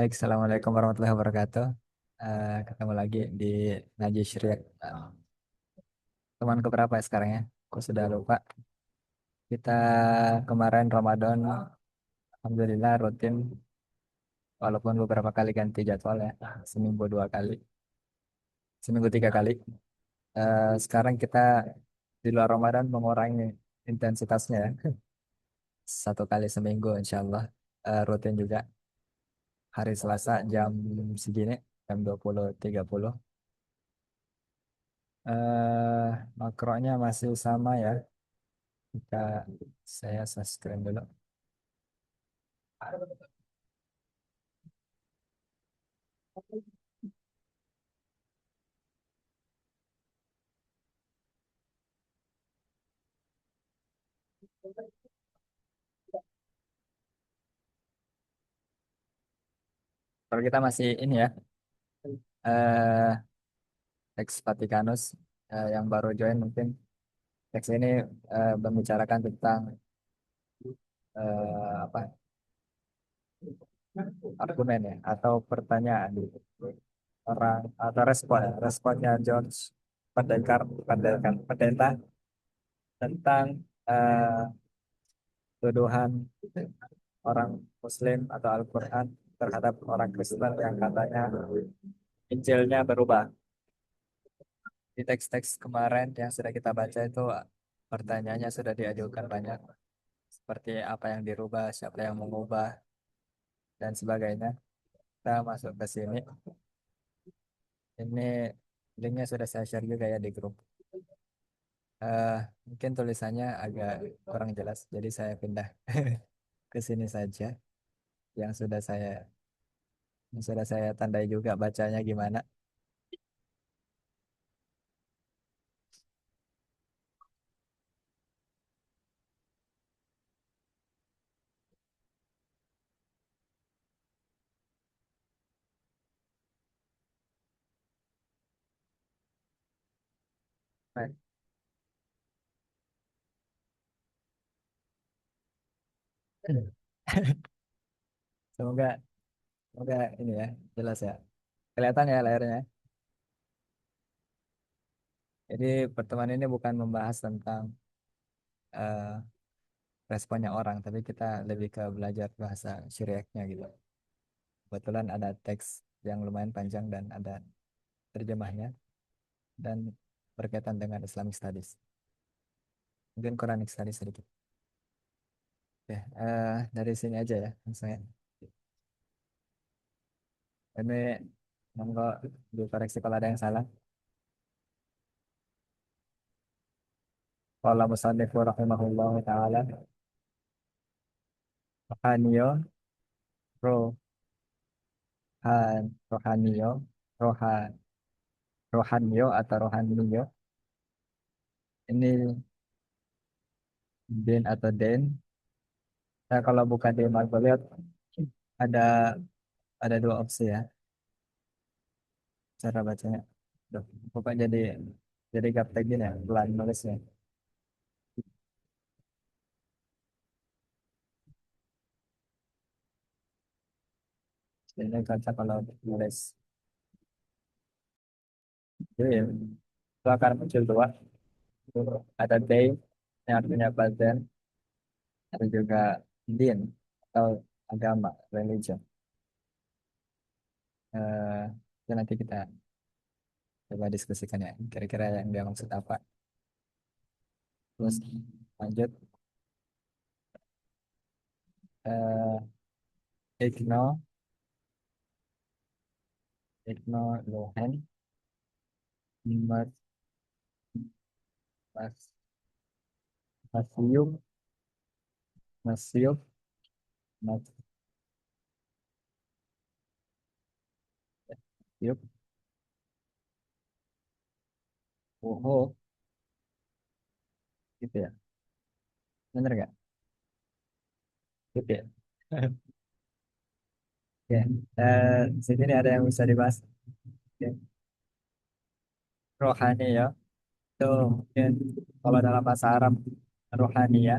Baik, Assalamualaikum warahmatullahi wabarakatuh. Ketemu lagi di Najis Syriak. Teman keberapa ya sekarang ya? Aku sudah lupa. Kita kemarin Ramadan, Alhamdulillah rutin, walaupun beberapa kali ganti jadwal ya. Seminggu dua kali, seminggu tiga kali. Sekarang kita di luar Ramadan mengurangi intensitasnya ya. Satu kali seminggu insya Allah. Rutin juga hari Selasa jam segini, jam 20.30. Makronya masih sama ya. Kita saya subscribe dulu. Kalau kita masih ini ya, eh teks Vatikanus yang baru join mungkin teks ini membicarakan tentang apa argumen ya atau pertanyaan orang atau responnya George Pendeta tentang eh, tuduhan orang Muslim atau Al-Quran terhadap orang Kristen yang katanya Injilnya berubah. Di teks-teks kemarin yang sudah kita baca itu pertanyaannya sudah diajukan banyak. Seperti apa yang dirubah, siapa yang mengubah, dan sebagainya. Kita masuk ke sini. Ini linknya sudah saya share juga ya di grup. Eh, Mungkin tulisannya agak kurang jelas, jadi saya pindah ke sini saja. Yang sudah saya tandai juga bacanya gimana. Baik. Semoga semoga ini ya jelas ya. Kelihatan ya layarnya. Jadi pertemuan ini bukan membahas tentang eh, responnya orang, tapi kita lebih ke belajar bahasa Syriaknya gitu. Kebetulan ada teks yang lumayan panjang dan ada terjemahnya dan berkaitan dengan Islamic Studies. Mungkin Quranic Studies sedikit. Oke, dari sini aja ya. Langsung ya. Ini monggo dikoreksi kalau ada yang salah. Qala musannifu rahimahullah ta'ala. Rohaniyo, rohaniyo, rohan, rohaniyo atau rohaniyo. Ini din atau den. Nah, kalau bukan di Margoliot ada dua opsi ya cara bacanya. Duh, pokoknya jadi gaptek gini ya, pelan nulisnya. Ini kocak kalau nulis. Jadi itu akan muncul dua. Ada day yang artinya badan, ada juga din atau agama, religion. Eh itu nanti kita coba diskusikan ya, kira-kira yang dia maksud apa. Terus lanjut, eh igno, lohen, mas, mas, masium, masium, masium, oh, gitu ya. Bener nggak? Gitu ya. Oke. Sini nih ada yang bisa dibahas. Oke. Rohani ya. Itu mungkin kalau dalam bahasa Arab rohani ya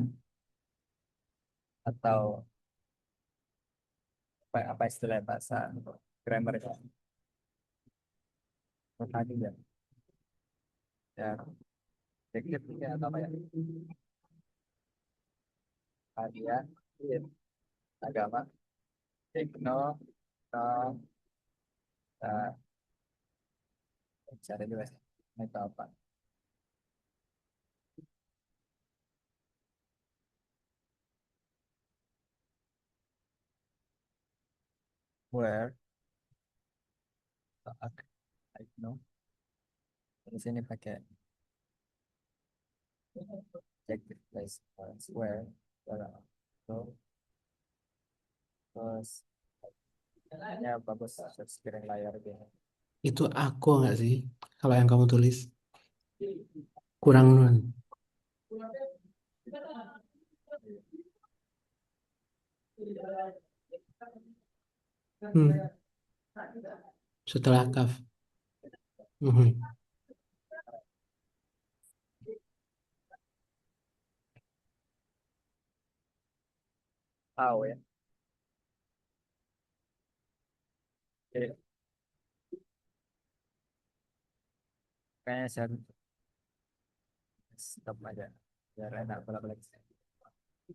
atau apa istilah bahasa grammar itu? Tadi ya, ya, objektif ya atau apa ya? Hadiah, iya, agama, tekno, no, uh, cari juga sih. Itu apa? Where, I know. Di sini pakai objective place, where, so, terus, ya bagus, sharing layar gitu. Itu aku nggak sih? Kalau yang kamu tulis kurang nun. Hmm, setelah kaf. Mhm. Tahu ya. Jadi, kayaknya saya stop aja. Biar enak bolak-balik.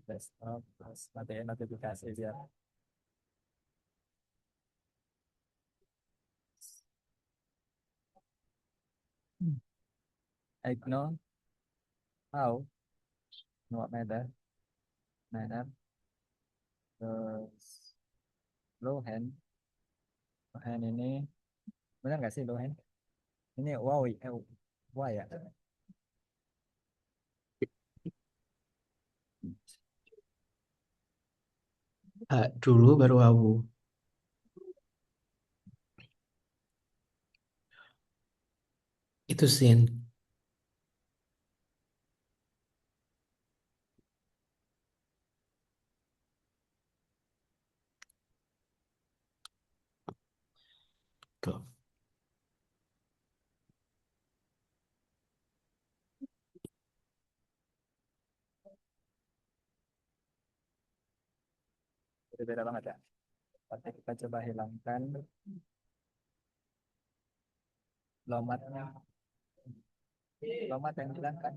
Desktop, terus matiin notifikasi biar. Ignore, how, what matter, matter, terus low hand, low hand ini, benar nggak sih low hand? Ini wow, why ya? Dulu baru aku. Itu sin. Tuh. Beda banget ya. Tapi kita coba hilangkan lomatnya, lomat yang hilangkan.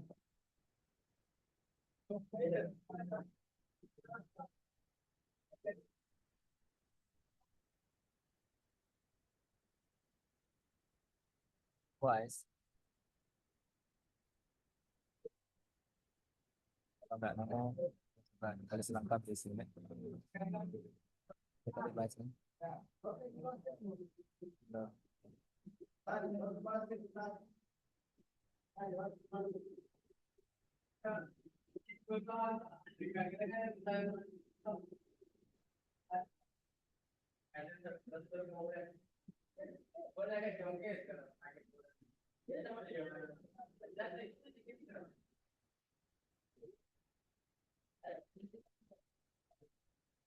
Wise, kalau nggak mau, coba tulis lengkap di sini. Kita dibaca. Loh,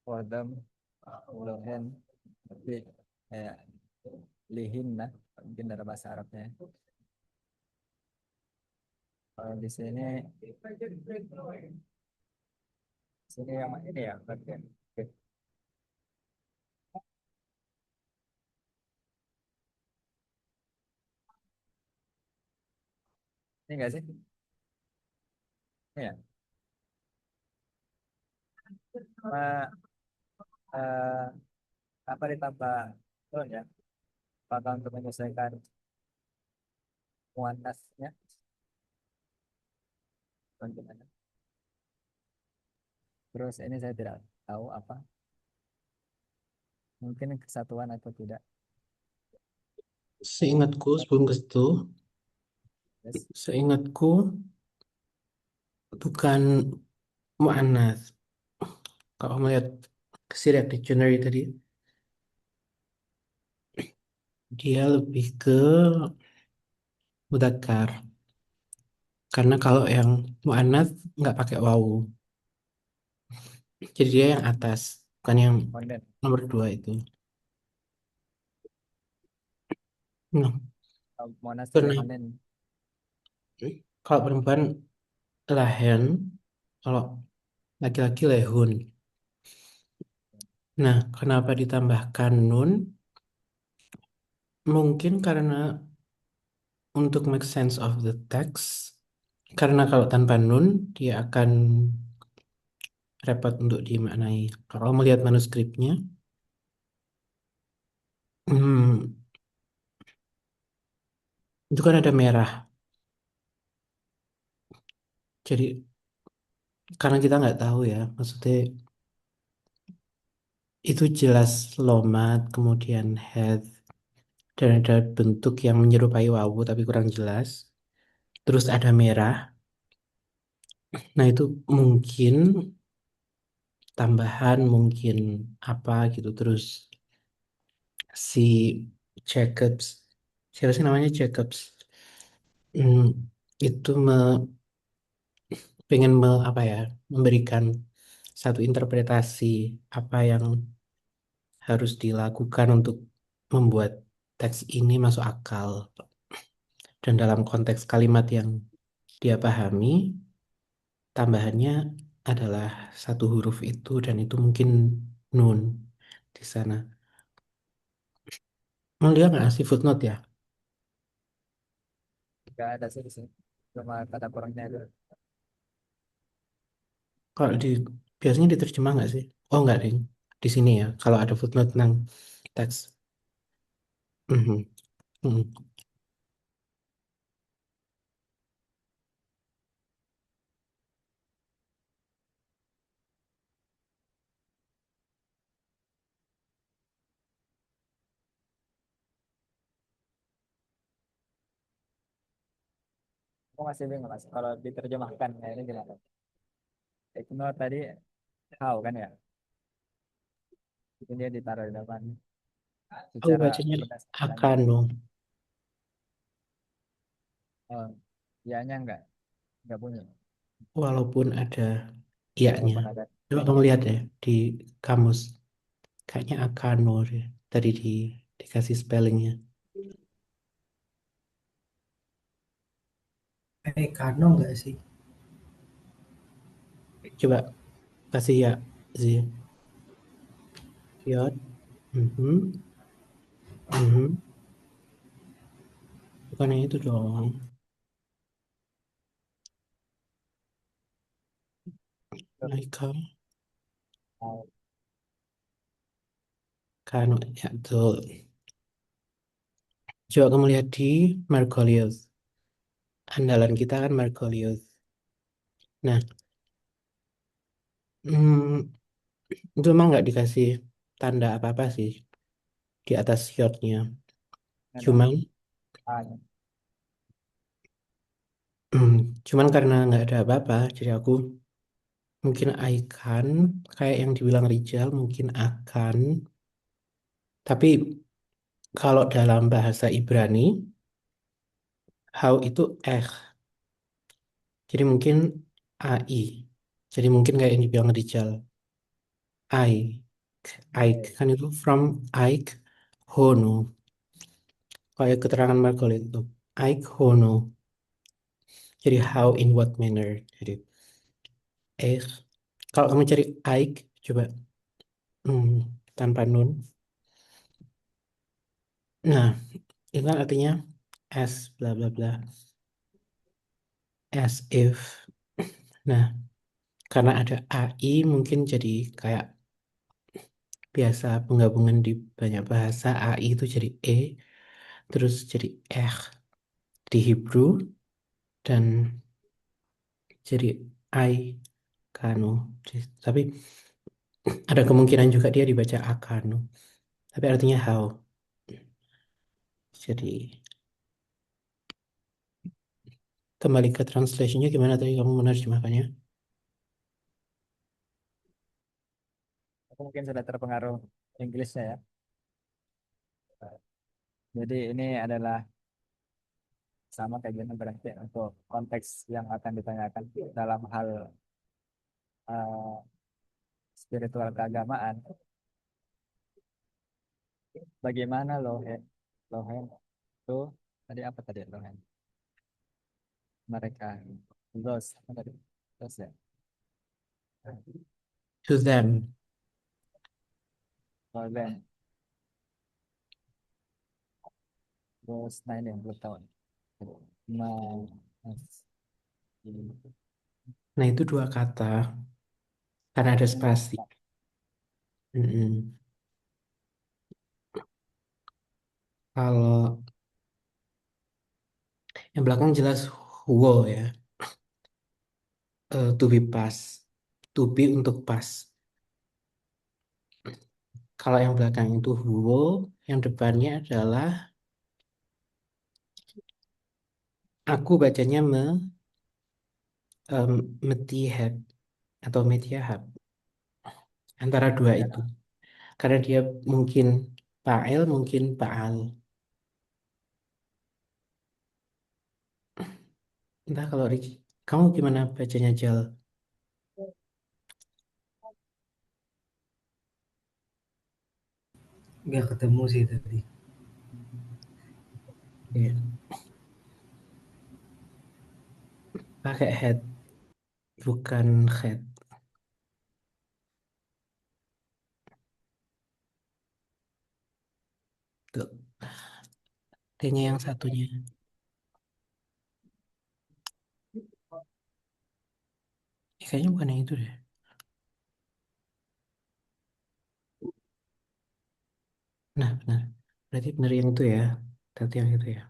for them, low hand, tapi kayak lihin lah, mungkin dari bahasa Arabnya. Kalau di sini yang ini ya, bagian. Oke. Ini enggak sih? Ini ya. Sama eh, apa ditambah tone ya? Apakah untuk menyelesaikan muannasnya? Bagaimana? Terus ini saya tidak tahu apa. Mungkin kesatuan atau tidak. Seingatku sebelum ke situ, Yes. seingatku bukan mu'annas. Kalau melihat Syriac Dictionary tadi, dia lebih ke mudzakkar. Karena kalau yang mu'annas nggak pakai wawu. Jadi dia yang atas, bukan yang Konden. nomor dua itu. Nah, Monas juga pernah. konden. Kalau perempuan lahen, kalau laki-laki lehun. Nah, kenapa ditambahkan nun? Mungkin karena untuk make sense of the text. Karena kalau tanpa nun, dia akan repot untuk dimaknai. Kalau melihat manuskripnya, hmm, itu kan ada merah. Jadi, karena kita nggak tahu ya, maksudnya itu jelas lomat, kemudian head, dan ada bentuk yang menyerupai wawu tapi kurang jelas. Terus ada merah. Nah, itu mungkin tambahan, mungkin apa gitu. Terus si Jacobs, siapa sih namanya Jacobs? Hmm, itu pengen apa ya, memberikan satu interpretasi apa yang harus dilakukan untuk membuat teks ini masuk akal. Dan dalam konteks kalimat yang dia pahami, tambahannya adalah satu huruf itu dan itu mungkin nun di sana. Emang dia nggak ngasih footnote ya? Gak ada sih di sini. Cuma kata kurangnya itu. Kalau di biasanya diterjemah nggak sih? Oh nggak ding. Di sini ya. Kalau ada footnote tentang teks. Mhm. Mhm. Aku masih bingung mas. Kalau diterjemahkan ya ini gimana? Ignore tadi how kan ya? Itu dia ditaruh di depan. Aku Secara bacanya berdasarkan akan dong. oh, ya-nya nggak punya. Walaupun ada iya-nya. Walaupun ada Coba kamu lihat ya di kamus. Kayaknya Akanor ya. Tadi dikasih spellingnya. Kano nggak sih? Coba kasih ya. Zi. Yod. Mhm. Mhm. Bukan yang itu dong. Naika. how. Kano. Ya, betul. Coba kamu lihat di Margoliouth. Andalan kita kan Margoliouth. Nah, itu emang nggak dikasih tanda apa-apa sih di atas shotnya. Ada Cuman, A-nya. hmm, cuman karena nggak ada apa-apa, jadi aku mungkin icon kayak yang dibilang Rijal mungkin akan. Tapi kalau dalam bahasa Ibrani, how itu jadi mungkin ai. Jadi mungkin kayak yang dibilang Rijal, I, Ike kan itu from Ike Hono. Kayak keterangan Margoliouth itu Ike Hono. Jadi how in what manner. Jadi eh kalau kamu cari Ike coba hmm, tanpa nun. Nah, itu kan artinya as bla bla bla as if. Nah, karena ada AI mungkin jadi kayak biasa penggabungan di banyak bahasa AI itu jadi terus jadi di Hebrew dan jadi I kanu. Tapi ada kemungkinan juga dia dibaca akanu. Tapi artinya how. Jadi kembali ke translationnya gimana tadi kamu menerjemahkannya? Aku mungkin sudah terpengaruh Inggrisnya ya. Jadi ini adalah sama kayak gini berarti untuk konteks yang akan ditanyakan dalam hal eh, spiritual keagamaan. Bagaimana Lohen? Lohen itu tadi apa tadi Lohen? Mereka those apa tadi? Those ya. To them. Golden. Terus nine yang belum tahu. Nah, Nah, itu dua kata karena ada ini dua spasi. kata. Mm-mm. Kalau yang belakang jelas will ya, to be pas, to be untuk pas. Kalau yang belakang itu will, yang depannya adalah aku bacanya metihab atau metihab antara dua itu. Ya, Karena dia mungkin fa'il, mungkin fa'al. Entah kalau Rich, kamu gimana bacanya Jal? Nggak ketemu sih tadi. Iya. Pakai head, bukan head. Tuh, T-nya yang satunya. Kayaknya bukan yang itu deh. Nah, benar. Berarti benar yang itu ya. Berarti yang itu ya.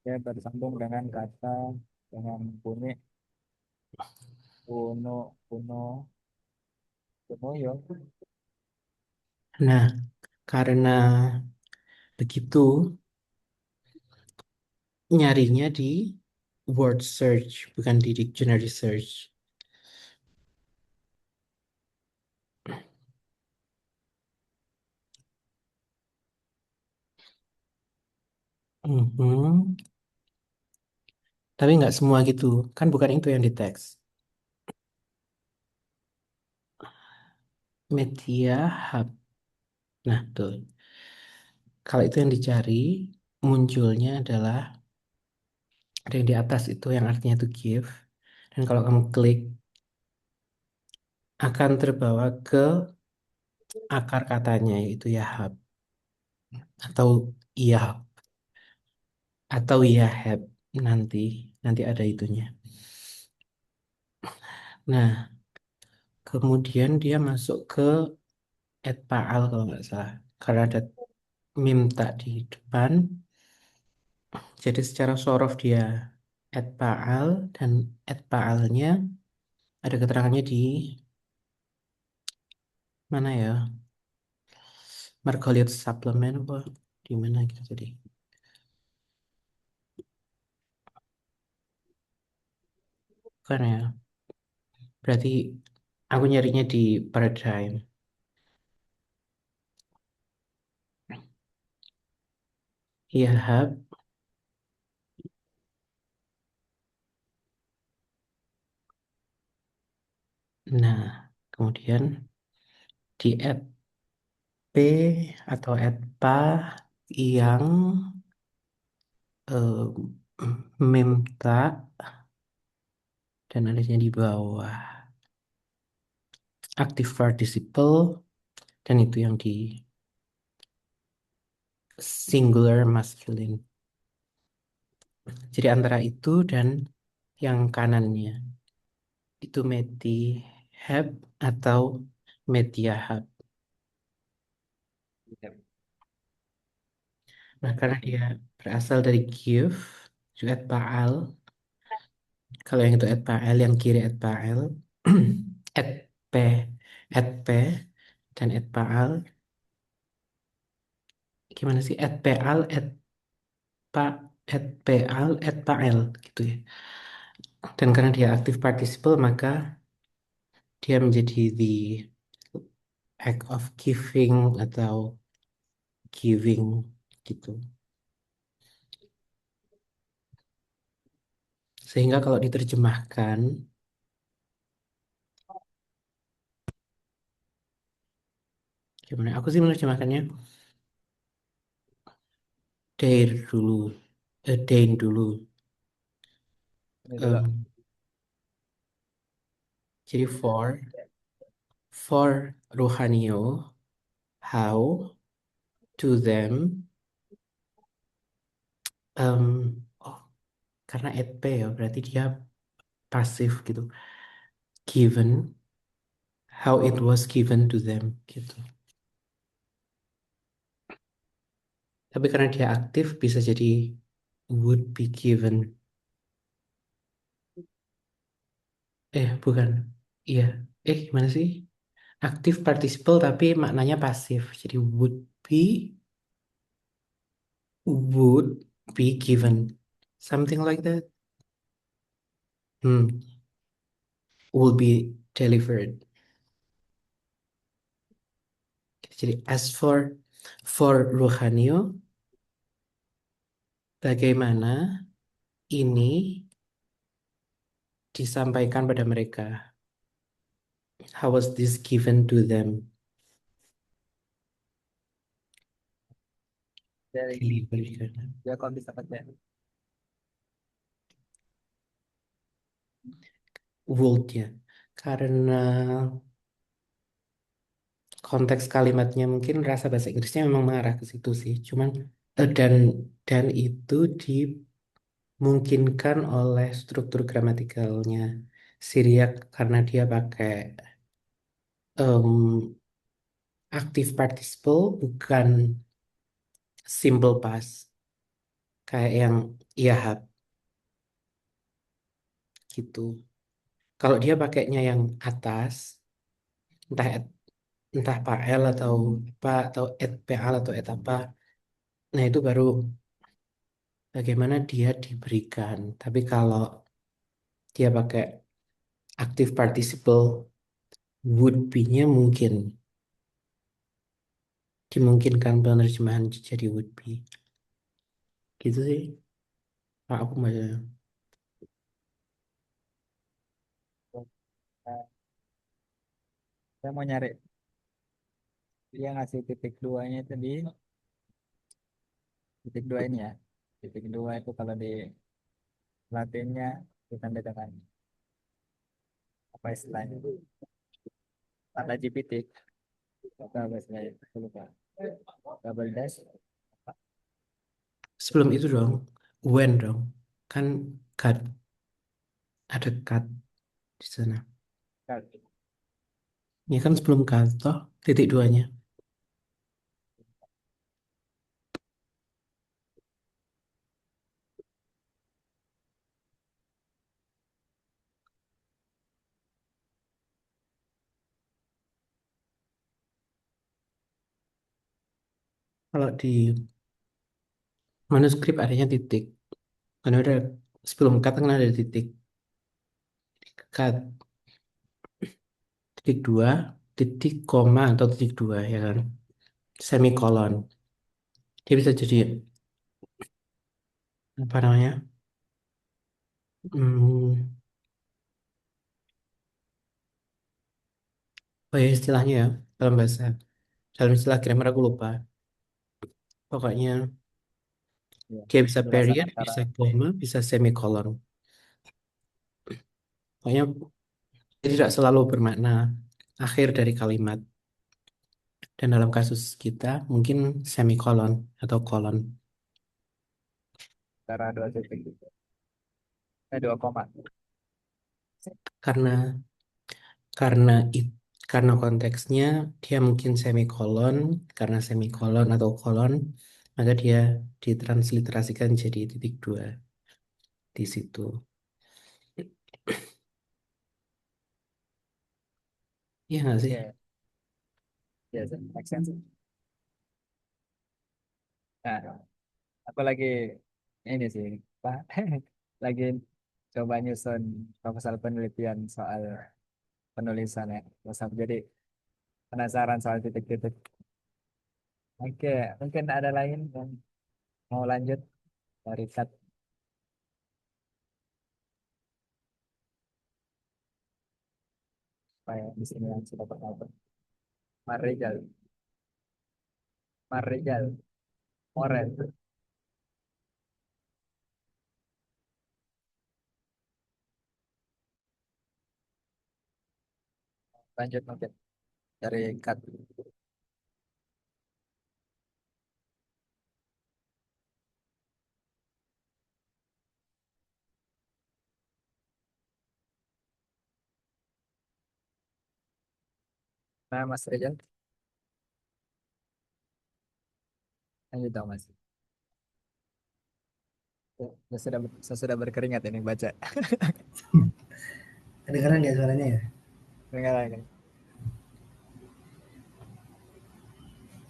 ya bersambung dengan kata dengan bunyi kuno kuno kuno ya. Nah, karena begitu, nyarinya di word search, bukan di dictionary search. Mhm. Tapi nggak semua gitu. Kan bukan itu yang di teks. Media hub. Nah, tuh. Kalau itu yang dicari, munculnya adalah ada yang di atas itu yang artinya itu give. Dan kalau kamu klik, akan terbawa ke akar katanya, yaitu ya hub. Atau iya atau ya have nanti. Nanti ada itunya. Nah, kemudian dia masuk ke @paal kalau nggak salah. Karena ada minta di depan. Jadi secara sorof dia @paal dan @paalnya ada keterangannya di mana ya? Margoliouth Supplement apa di mana gitu tadi. Bukan ya? Berarti aku nyarinya di Paradigm. Iya, Hub. Nah, kemudian di P atau pa yang minta dan adanya di bawah active participle dan itu yang di singular masculine. Jadi antara itu dan yang kanannya itu meti have atau media hub. Nah, karena dia berasal dari give, juga paal. Kalau yang itu paal, yang kiri paal, p, p dan paal. Gimana sih? Paal, pa, paal, paal gitu ya. Dan karena dia aktif participle, maka dia menjadi the act of giving atau giving gitu. Sehingga kalau diterjemahkan, gimana? Aku sih menerjemahkannya dare dulu, dain dulu. Ini dulu. Em, jadi for For Ruhanio, how to them, oh, karena at P ya, berarti dia pasif gitu. Given, how it was given to them gitu. Tapi karena dia aktif bisa jadi would be given. Bukan. Iya. Gimana sih? Aktif participle tapi maknanya pasif. Jadi would be given. Something like that. Hmm. Will be delivered. Jadi as for Ruhanio, bagaimana ini disampaikan pada mereka? How was this given to them? Dari Delivered. dia kok bisa pakai Would ya. Karena konteks kalimatnya mungkin rasa bahasa Inggrisnya memang mengarah ke situ sih. Cuman dan itu dimungkinkan oleh struktur gramatikalnya Syriac karena dia pakai em, active participle bukan simple past kayak yang iya have gitu. Kalau dia pakainya yang atas, entah entah Pak L atau Pak atau et PL atau et apa, nah itu baru bagaimana dia diberikan. Tapi kalau dia pakai active participle, would be-nya mungkin dimungkinkan penerjemahan jadi would be. Gitu sih. Pak aku baca. saya mau nyari dia ngasih titik duanya itu di titik dua ini ya. Titik dua itu kalau di Latinnya ditanda dengan apa istilahnya? Tanda JPT. Apa bahasanya? Aku lupa. Double dash. Sebelum itu dong, when dong. Kan cut, ada cut di sana. Ini kan sebelum cut toh titik duanya. Kalau di manuskrip adanya titik. Kan ada sebelum cut kan ada titik. Cut titik dua, titik koma atau titik dua ya kan. Semikolon. Dia bisa jadi apa namanya? Hmm, oh ya istilahnya ya dalam istilah grammar aku lupa. Pokoknya Ya. dia bisa Jelasan period, antara bisa koma, bisa semikolon. Pokoknya dia tidak selalu bermakna akhir dari kalimat. Dan dalam kasus kita mungkin semikolon atau kolon. dua titik. Dua koma. Karena karena it- karena konteksnya dia mungkin semikolon, karena semikolon atau kolon, maka dia ditransliterasikan jadi titik dua di situ. Iya nggak sih? Ya, ya, make sense. Nah, aku lagi ini sih, Pak. Lagi coba nyusun proposal penelitian soal penulisan ya. Terus aku jadi penasaran soal titik-titik. Oke, mungkin ada lain yang mau lanjut dari cut supaya di sini yang sudah berkata. Marijal, Marijal, Morel. Lanjut mungkin. dari cut. Nah, Mas Rizal, lanjut dong Mas. Saya sudah berkeringat ini baca. Kedengeran ya suaranya ya? Dengar lagi.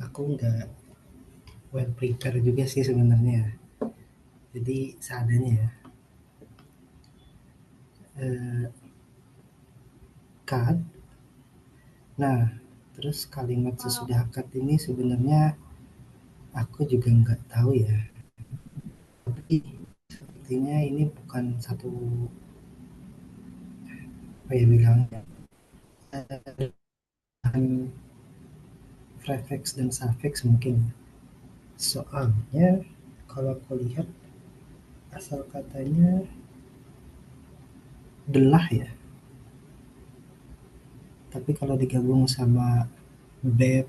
Aku nggak well prepare juga sih sebenarnya. Jadi seadanya ya. Eh, cut. Nah, terus kalimat sesudah cut ini sebenarnya aku juga nggak tahu ya. Tapi sepertinya ini bukan satu apa ya bilangnya prefix dan suffix mungkin. Soalnya kalau aku lihat asal katanya delah ya. Tapi kalau digabung sama beb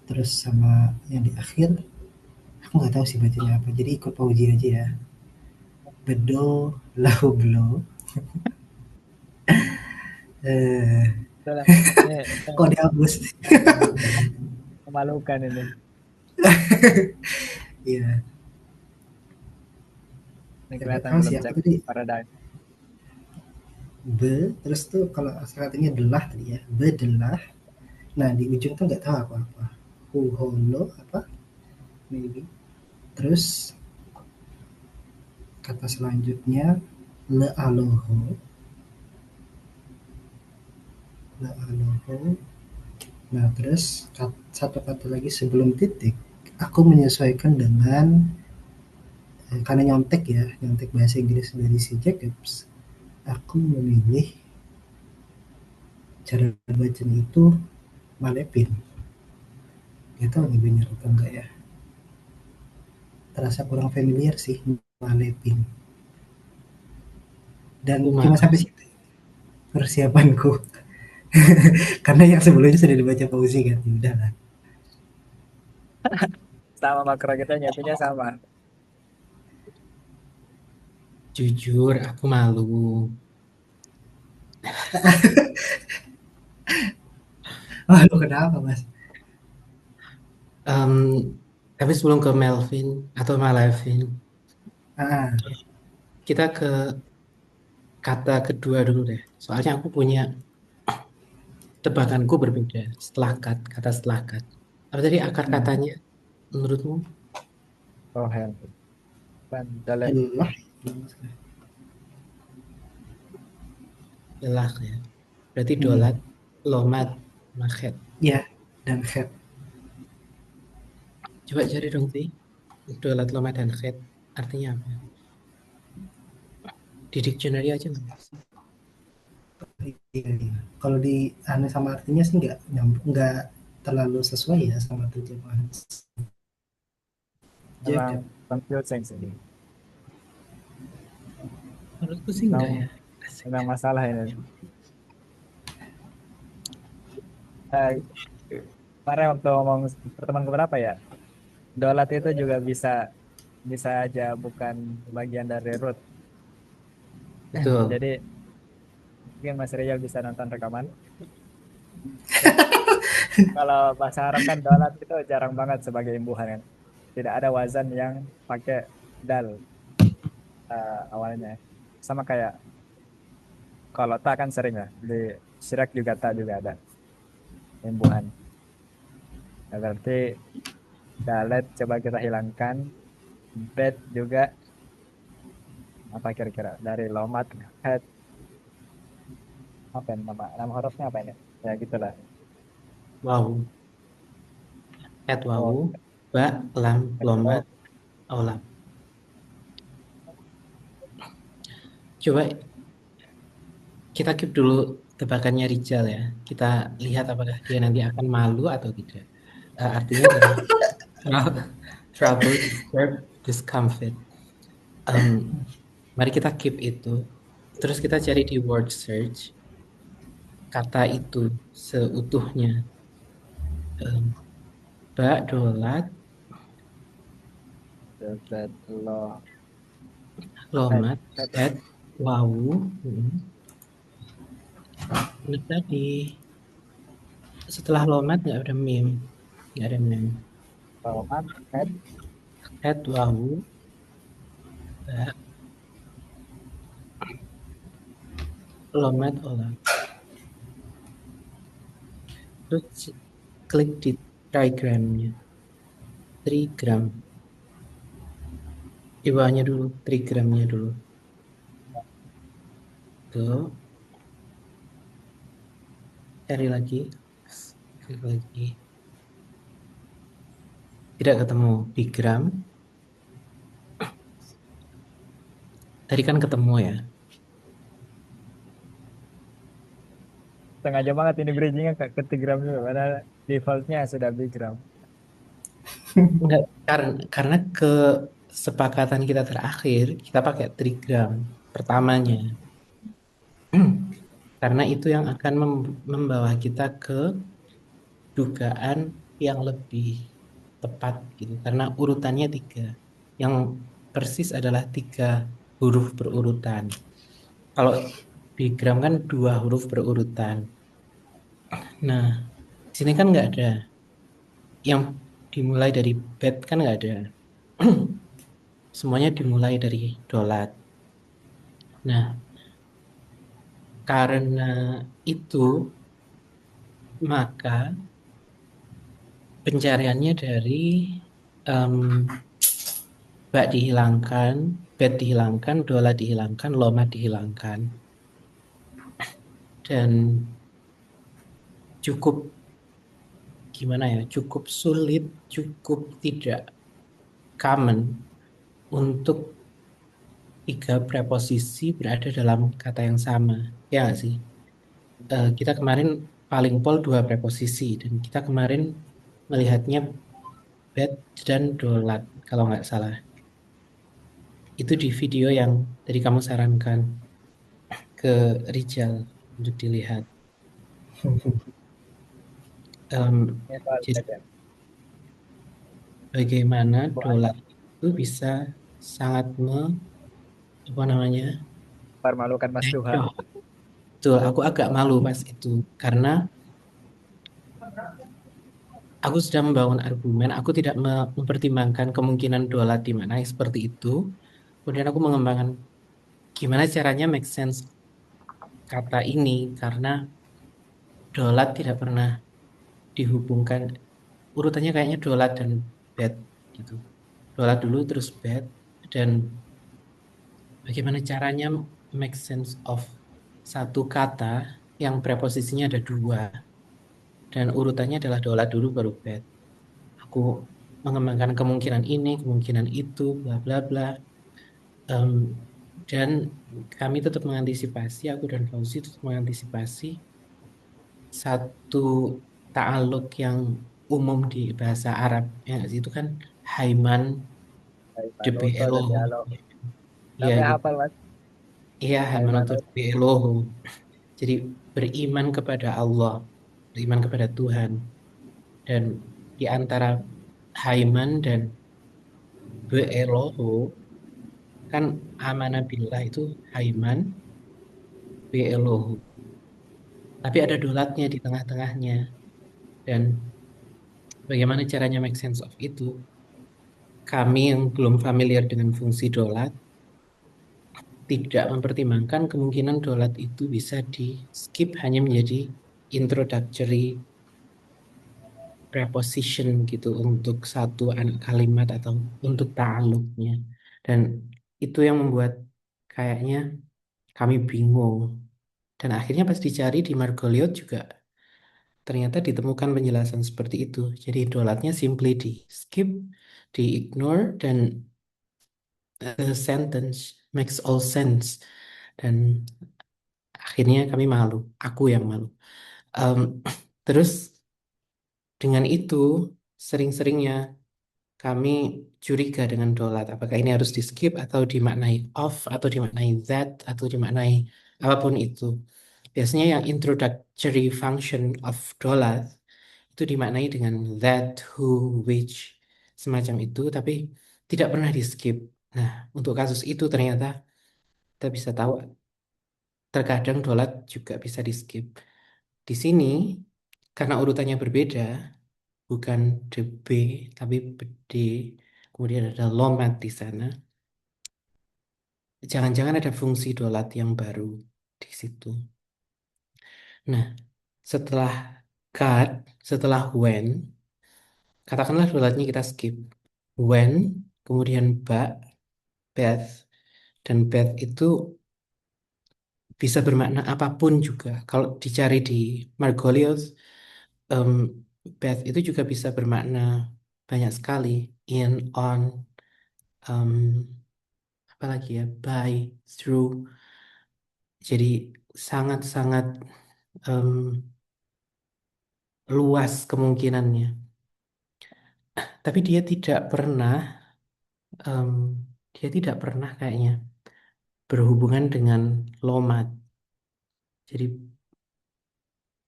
terus sama yang di akhir aku nggak tahu sih bacanya apa. Jadi ikut Pauji aja ya. Bedo lau blo. Eh, Itulah. Ini kok dihapus? memalukan ini. Iya. Ini Ya, kelihatan ah, belum siapa cek tadi? paradigm. Be, terus tuh kalau asal katanya delah tadi ya. Bedelah. Nah di ujung tuh nggak tahu apa-apa. Uholo apa? Maybe. Terus kata selanjutnya le aloho. Le aloho. Nah, terus satu kata lagi sebelum titik, aku menyesuaikan dengan karena nyontek ya, nyontek bahasa Inggris dari si Jacobs. Aku memilih cara bacanya itu Malepin. Gak tahu nih benar atau enggak ya. Terasa kurang familiar sih Malepin. Dan Aku cuma malah sampai situ persiapanku. Karena yang sebelumnya sudah dibaca Fauzi kan. Ya udahlah. Sama makro kita nyatunya sama. jujur, aku malu. Oh, lu kenapa, Mas? Em, tapi sebelum ke Melvin atau Malevin, Ah, kita ke kata kedua dulu deh. Soalnya aku punya tebakanku berbeda setelah kata setelah kat. Apa tadi akar Hmm. katanya menurutmu? Oh, hell. Dalam. Allah. Jelas ya. Berarti dolat, Hmm. lomat, makhet. Ya, dan head. Coba cari dong sih. Dolat, lomat, dan khet. Artinya apa? Di dictionary aja nggak bisa. Iya, iya. Kalau di aneh sama artinya sih nggak terlalu sesuai ya sama terjemahan Memang Jacob. confusing sih. Menurutku sih enggak Memang, ya. Asik. memang masalah ini. Eh, Kemarin waktu ngomong pertemuan keberapa ya? Dolat itu juga bisa bisa aja bukan bagian dari root. Betul. Jadi mungkin Mas Rizal bisa nonton rekaman. Terus kalau bahasa Arab kan dolat itu jarang banget sebagai imbuhan kan. Tidak ada wazan yang pakai dal awalnya. Sama kayak kalau ta kan sering ya di syirak juga ta juga ada imbuhan. Nah, berarti dalet coba kita hilangkan. Bet juga apa kira-kira dari lomat head apa ini nama hurufnya apa ini? Ya gitulah. Wow. Et Oh, wawu, ba, lam, oh, lomat, aulam. Coba kita keep dulu tebakannya Rijal ya. Kita lihat apakah dia nanti akan malu atau tidak. Artinya dari trouble, disturb, discomfort. Em, Mari kita keep itu. Terus kita cari di word search kata itu seutuhnya. Em, Bak dolat Dolat lo. Eh, lomat pet. at wawu. Benar tadi. Setelah lomat nggak ada mim, nggak ada mem. Lomat. Pet. At wawu bak lomat olah. Terus klik di trigramnya. Trigram. Di bawahnya dulu, trigramnya dulu. Tuh, cari lagi. Klik lagi. Tidak ketemu. Bigram. Tadi kan ketemu ya. Sengaja banget ini bridgingnya ke Telegram juga. Padahal defaultnya sudah Bigram. Enggak, karena kesepakatan kita terakhir, kita pakai trigram pertamanya. Karena itu yang akan membawa kita ke dugaan yang lebih tepat gitu. Karena urutannya tiga. Yang persis adalah tiga huruf berurutan. Kalau bigram kan dua huruf berurutan. Nah, di sini kan nggak ada. Yang dimulai dari bet kan nggak ada. Semuanya dimulai dari dolat. Nah, karena itu maka pencariannya dari em, bak dihilangkan, bet dihilangkan, dola dihilangkan, loma dihilangkan. Dan cukup gimana ya, cukup sulit, cukup tidak common untuk tiga preposisi berada dalam kata yang sama. Ya nggak sih? Kita kemarin paling pol dua preposisi dan kita kemarin melihatnya bet dan dolat kalau nggak salah. Itu di video yang tadi kamu sarankan ke Rijal untuk dilihat. Em, Ini soal jadi pet ya. bagaimana Bu dolar Anda. itu bisa sangat apa namanya Permalukan Mas Tuhan. ngecoh. Betul, aku agak malu pas itu karena aku sudah membangun argumen, aku tidak mempertimbangkan kemungkinan dolar di mana seperti itu. Kemudian aku mengembangkan gimana caranya make sense kata ini karena dolar tidak pernah dihubungkan urutannya kayaknya dolar dan bed gitu. Dolar dulu terus bed dan bagaimana caranya make sense of satu kata yang preposisinya ada dua dan urutannya adalah dolar dulu baru bed. Aku mengembangkan kemungkinan ini, kemungkinan itu, bla bla bla. Em, dan kami tetap mengantisipasi, aku dan Fauzi tetap mengantisipasi satu ta'aluk yang umum di bahasa Arab. Ya, nggak sih? Itu kan Haiman, Hai DP Manuto dan Eloho. Dialog. Iya Sampai gitu. hafal Mas. Iya, Hai Haiman atau Manut. DP Eloho. Jadi beriman kepada Allah, beriman kepada Tuhan. Dan di antara Haiman dan Be'eloho, kan amanah billah itu Haiman, Be'eloho. Tapi ada dolatnya di tengah-tengahnya. Dan bagaimana caranya make sense of itu? Kami yang belum familiar dengan fungsi dolat, tidak mempertimbangkan kemungkinan dolat itu bisa di skip hanya menjadi introductory preposition gitu untuk satu anak kalimat atau untuk ta'aluknya. Dan itu yang membuat kayaknya kami bingung. Dan akhirnya pas dicari di Margoliouth juga ternyata ditemukan penjelasan seperti itu. Jadi dolatnya simply di skip, di ignore, dan the sentence makes all sense. Dan akhirnya kami malu, aku yang malu. Em, terus dengan itu sering-seringnya kami curiga dengan dolat. Apakah ini harus di skip atau dimaknai off atau dimaknai that atau dimaknai apapun itu. Biasanya yang introductory function of dolat itu itu dimaknai dengan that, who, which, semacam itu, tapi tidak pernah di skip. Nah, untuk kasus itu ternyata kita bisa tahu terkadang dolat juga bisa di skip. Di sini, karena urutannya berbeda, bukan the B, tapi D, kemudian ada lomat di sana. Jangan-jangan ada fungsi dolat yang baru di situ. Nah, setelah cut, setelah when, katakanlah dolatnya kita skip. When, kemudian bath, dan bath itu bisa bermakna apapun juga. Kalau dicari di Margoliouth, em, bath itu juga bisa bermakna banyak sekali. In, on, em, apalagi ya, by, through. Jadi sangat-sangat em, luas kemungkinannya. Tapi em, dia tidak pernah kayaknya berhubungan dengan lomat. Jadi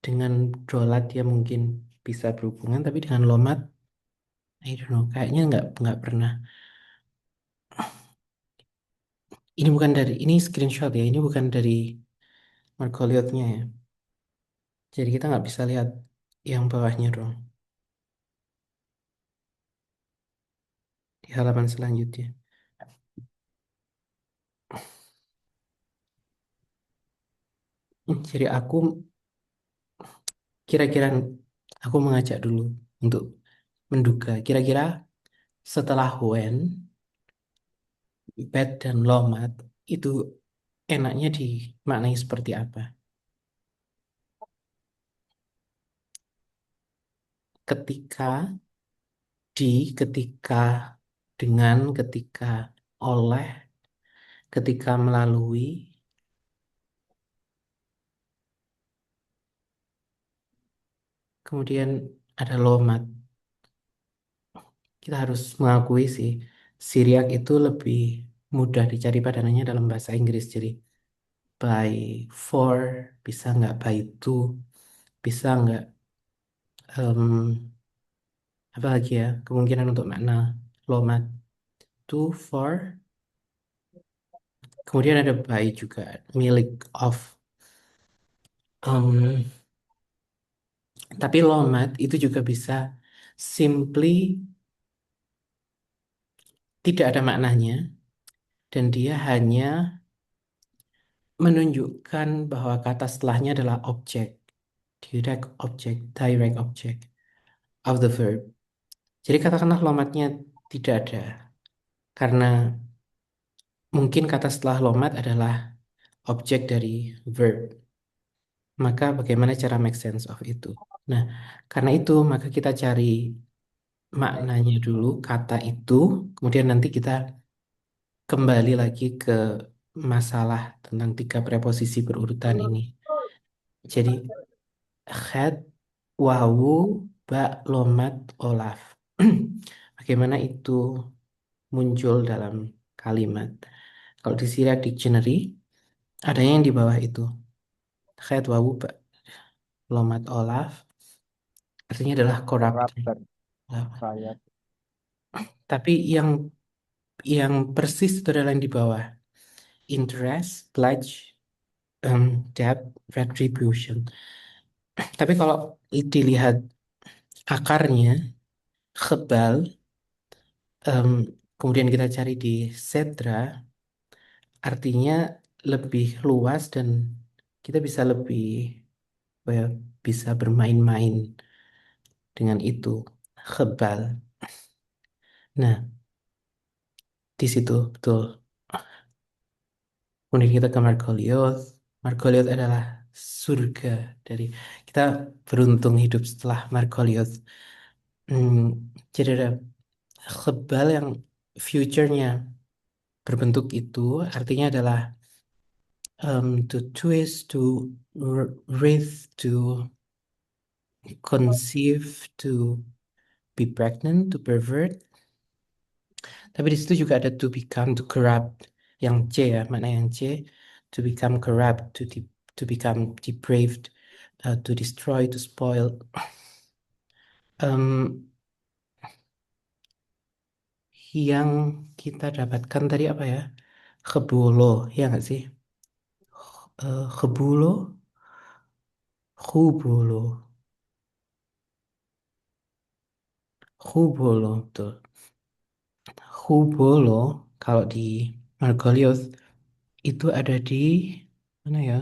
dengan dolat dia mungkin bisa berhubungan, tapi dengan lomat, I don't know, kayaknya nggak pernah. Ini screenshot ya, ini bukan dari Margoliouth-nya ya. Jadi kita nggak bisa lihat yang bawahnya dong, di halaman selanjutnya. Jadi kira-kira aku mengajak dulu untuk menduga kira-kira setelah when, bed dan lomat itu enaknya dimaknai seperti apa? Ketika, ketika, dengan, ketika, oleh, ketika melalui, kemudian ada lomat. Kita harus mengakui sih, Syriac itu lebih mudah dicari padanannya dalam bahasa Inggris. Jadi by, for, bisa nggak by to, bisa nggak apa lagi ya, kemungkinan untuk makna lomat, to, for, kemudian ada by juga, milik, of. Em, tapi lomat itu juga bisa simply tidak ada maknanya dan dia hanya menunjukkan bahwa kata setelahnya adalah objek, direct object of the verb. Jadi katakanlah lomatnya tidak ada karena mungkin kata setelah lomat adalah objek dari verb. Maka bagaimana cara make sense of itu? Nah, karena itu maka kita cari maknanya dulu kata itu, kemudian nanti kita kembali lagi ke masalah tentang tiga preposisi berurutan ini. Jadi had, wawu, ba, lomat, olaf. Bagaimana itu muncul dalam kalimat? Kalau di Syriac Dictionary, adanya yang di bawah itu. Had, wawu, ba, lomat, olaf. Artinya adalah corrupt. Corrupted, riot. Tapi yang persis itu adalah yang di bawah. Interest, pledge, debt, retribution. Tapi kalau dilihat akarnya, kebal, em, kemudian kita cari di Sedra, artinya lebih luas dan kita bisa lebih apa ya, bisa bermain-main dengan itu, kebal. Nah, di situ betul. Kemudian kita ke Margoliouth. Margoliouth adalah surga dari kita beruntung hidup setelah Margoliouth. Hmm, jadi ada kebal yang future-nya berbentuk itu artinya adalah to twist, to wreath, to conceive, to be pregnant, to pervert. Tapi di situ juga ada to become, to corrupt. Yang C ya, mana yang C? To become corrupt, to become depraved, to destroy, to spoil. Em, yang kita dapatkan tadi apa ya? Kebolo, ya nggak sih? Kebolo, hubolo, hubolo, betul. Hubolo, kalau di Margoliouth itu ada di mana ya?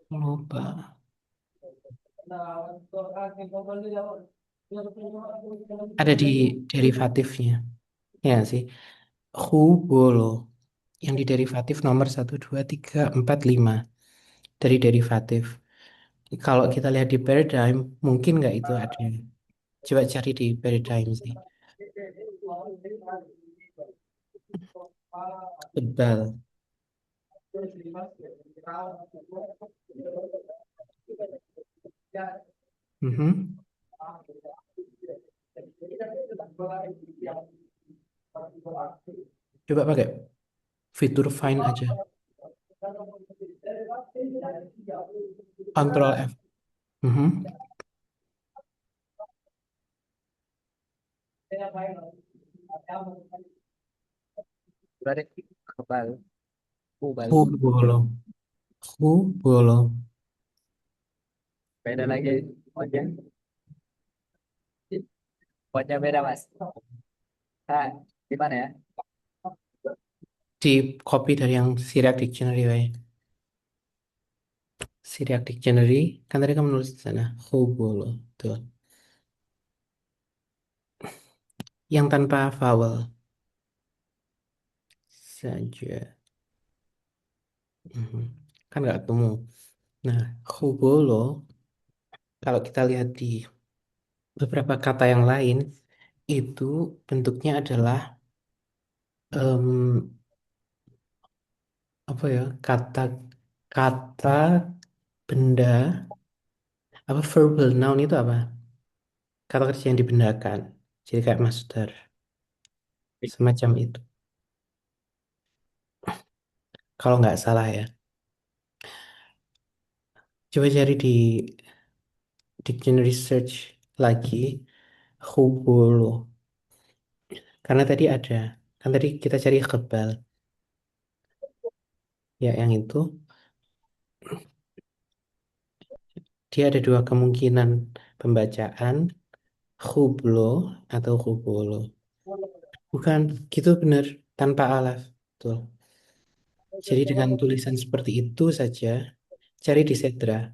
Lupa. Ada di derivatifnya, ya nggak sih? Hubolo, yang di derivatif nomor 1, 2, 3, 4, 5 dari derivatif. Kalau kita lihat di paradigm, mungkin nggak itu ada. Coba cari di paradigm sih. Tebal. Mhm. Coba pakai fitur find aja. Control F. Mhm. Berarti kebal, kubal. Hubolo. Hubolo. Beda lagi. Pokoknya, pokoknya beda mas. Nah, gimana ya? Di copy dari yang Syriac Dictionary, way. Syriac Dictionary, kan tadi kamu nulis di sana. Hubolo. Tuh. Yang tanpa vowel saja. Mhm. Kan nggak ketemu. Nah, hubolo, kalau kita lihat di beberapa kata yang lain, itu bentuknya adalah em, apa ya, kata kata benda, apa verbal noun itu apa, kata kerja yang dibendakan, jadi kayak master semacam itu kalau nggak salah ya. Coba cari di dictionary search lagi hubolo, karena tadi ada, kan tadi kita cari kebal ya, yang itu dia ada dua kemungkinan pembacaan, hublo atau hubolo. Bukan, gitu bener, tanpa alaf. Betul. Jadi dengan tulisan seperti itu saja, cari di Sedra.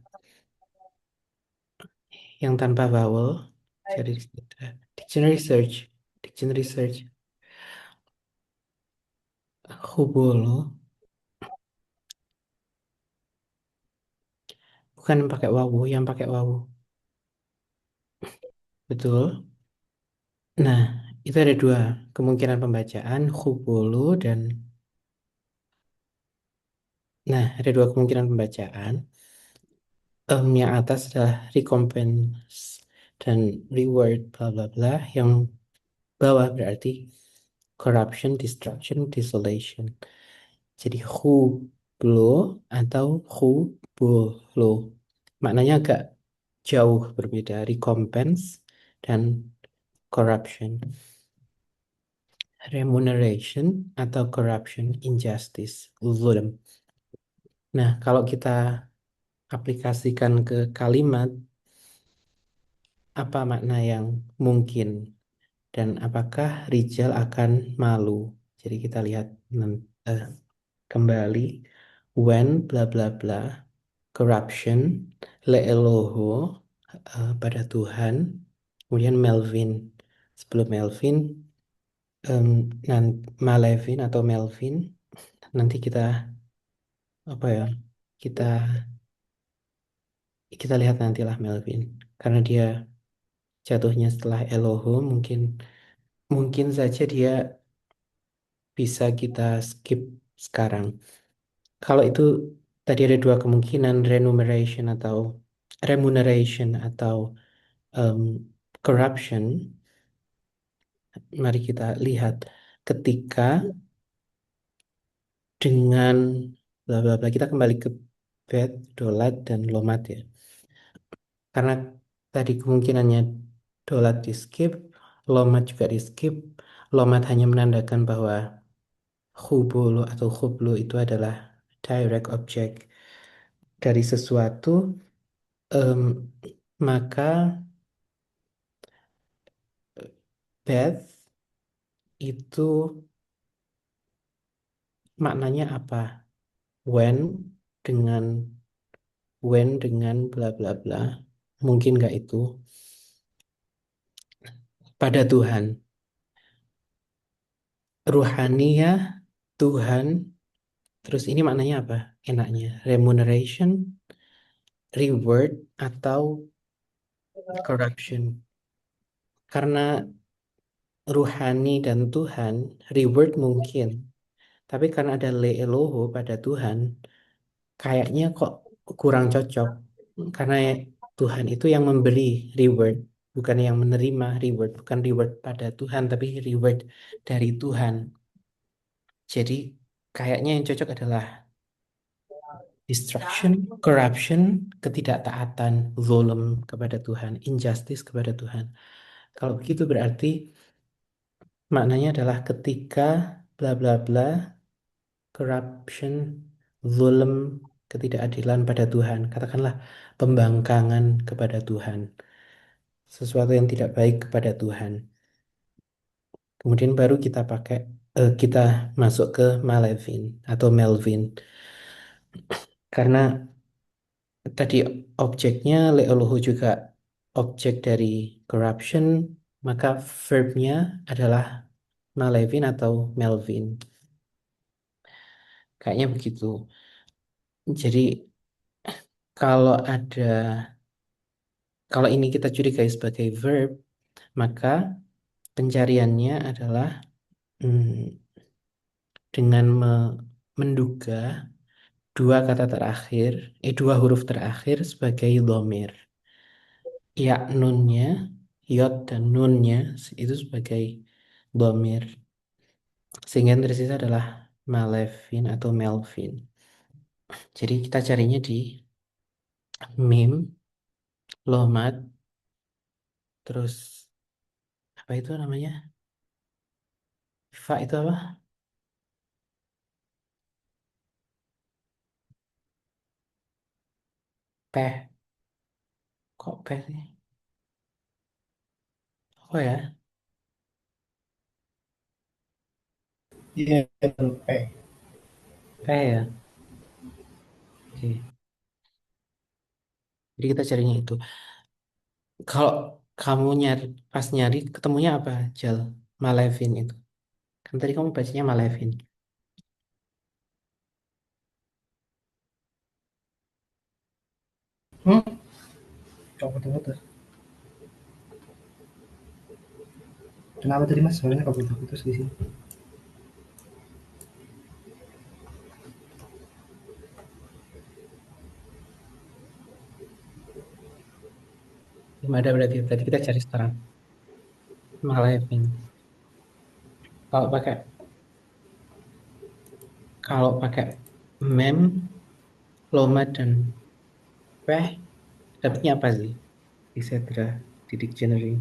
Yang tanpa vowel, cari di Sedra. Dictionary search. Dictionary search. Hubolo. Bukan yang pakai wawu, yang pakai wawu. Betul. Nah, itu ada dua kemungkinan pembacaan, hubolo dan... Nah, ada dua kemungkinan pembacaan. Yang atas adalah recompense dan reward, bla bla bla. Yang bawah berarti corruption, destruction, desolation. Jadi hublo atau hubolo. Maknanya agak jauh berbeda. Recompense dan corruption. Remuneration atau corruption, injustice, zulm. Nah, kalau kita aplikasikan ke kalimat, apa makna yang mungkin? Dan apakah Rijal akan malu? Jadi kita lihat kembali. When bla bla bla, corruption, leeloho, pada Tuhan, kemudian Melvin. Sebelum Melvin, Malevin atau Melvin, nanti kita apa ya? Kita kita lihat nantilah Melvin, karena dia jatuhnya setelah Eloho, mungkin mungkin saja dia bisa kita skip sekarang. Kalau itu tadi ada dua kemungkinan, remuneration atau em, corruption. Mari kita lihat ketika dengan bla bla bla, kita kembali ke Beth, Dolat, dan Lomat ya. Karena tadi kemungkinannya Dolat di skip, Lomat juga di skip. Lomat hanya menandakan bahwa hubulu atau hublu itu adalah direct object dari sesuatu, em, maka Beth itu maknanya apa? When dengan bla bla bla. Mungkin nggak itu pada Tuhan. Ruhaniyah, Tuhan. Terus ini maknanya apa? Enaknya remuneration, reward, atau corruption. Karena ruhani dan Tuhan, reward mungkin. Tapi karena ada le eloho pada Tuhan, kayaknya kok kurang cocok. Karena Tuhan itu yang memberi reward, bukan yang menerima reward. Bukan reward pada Tuhan, tapi reward dari Tuhan. Jadi kayaknya yang cocok adalah destruction, corruption, ketidaktaatan, zulm kepada Tuhan, injustice kepada Tuhan. Kalau begitu berarti maknanya adalah ketika bla bla bla, corruption, zulm, ketidakadilan pada Tuhan. Katakanlah pembangkangan kepada Tuhan. Sesuatu yang tidak baik kepada Tuhan. Kemudian baru kita masuk ke Malevin atau Melvin. Karena tadi objeknya Leoluhu juga objek dari corruption, maka verbnya adalah Malevin atau Melvin. Kayaknya begitu. Jadi kalau ada kalau ini kita curigai sebagai verb, maka pencariannya adalah dengan menduga dua huruf terakhir sebagai dhamir. Ya nunnya, yod dan nunnya itu sebagai dhamir. Sehingga yang tersisa adalah Malevin atau Melvin. Jadi kita carinya di mim, lomat, terus apa itu namanya? Fa itu apa? Peh. Kok peh sih? Oh ya, Iya, P. peh ya. Oke. Jadi kita carinya itu. Kalau kamu pas nyari ketemunya apa, Jal? Malevin itu. Kan tadi kamu bacanya Malevin. Hmm? Kok putus-putus? Kenapa tadi mas? Soalnya kok putus-putus di sini. Belum ada berarti. Tadi kita cari sekarang. Malevin. Kalau pakai kalau pakai mem, loma dan peh, dapatnya apa sih? Di Sedra, di dictionary.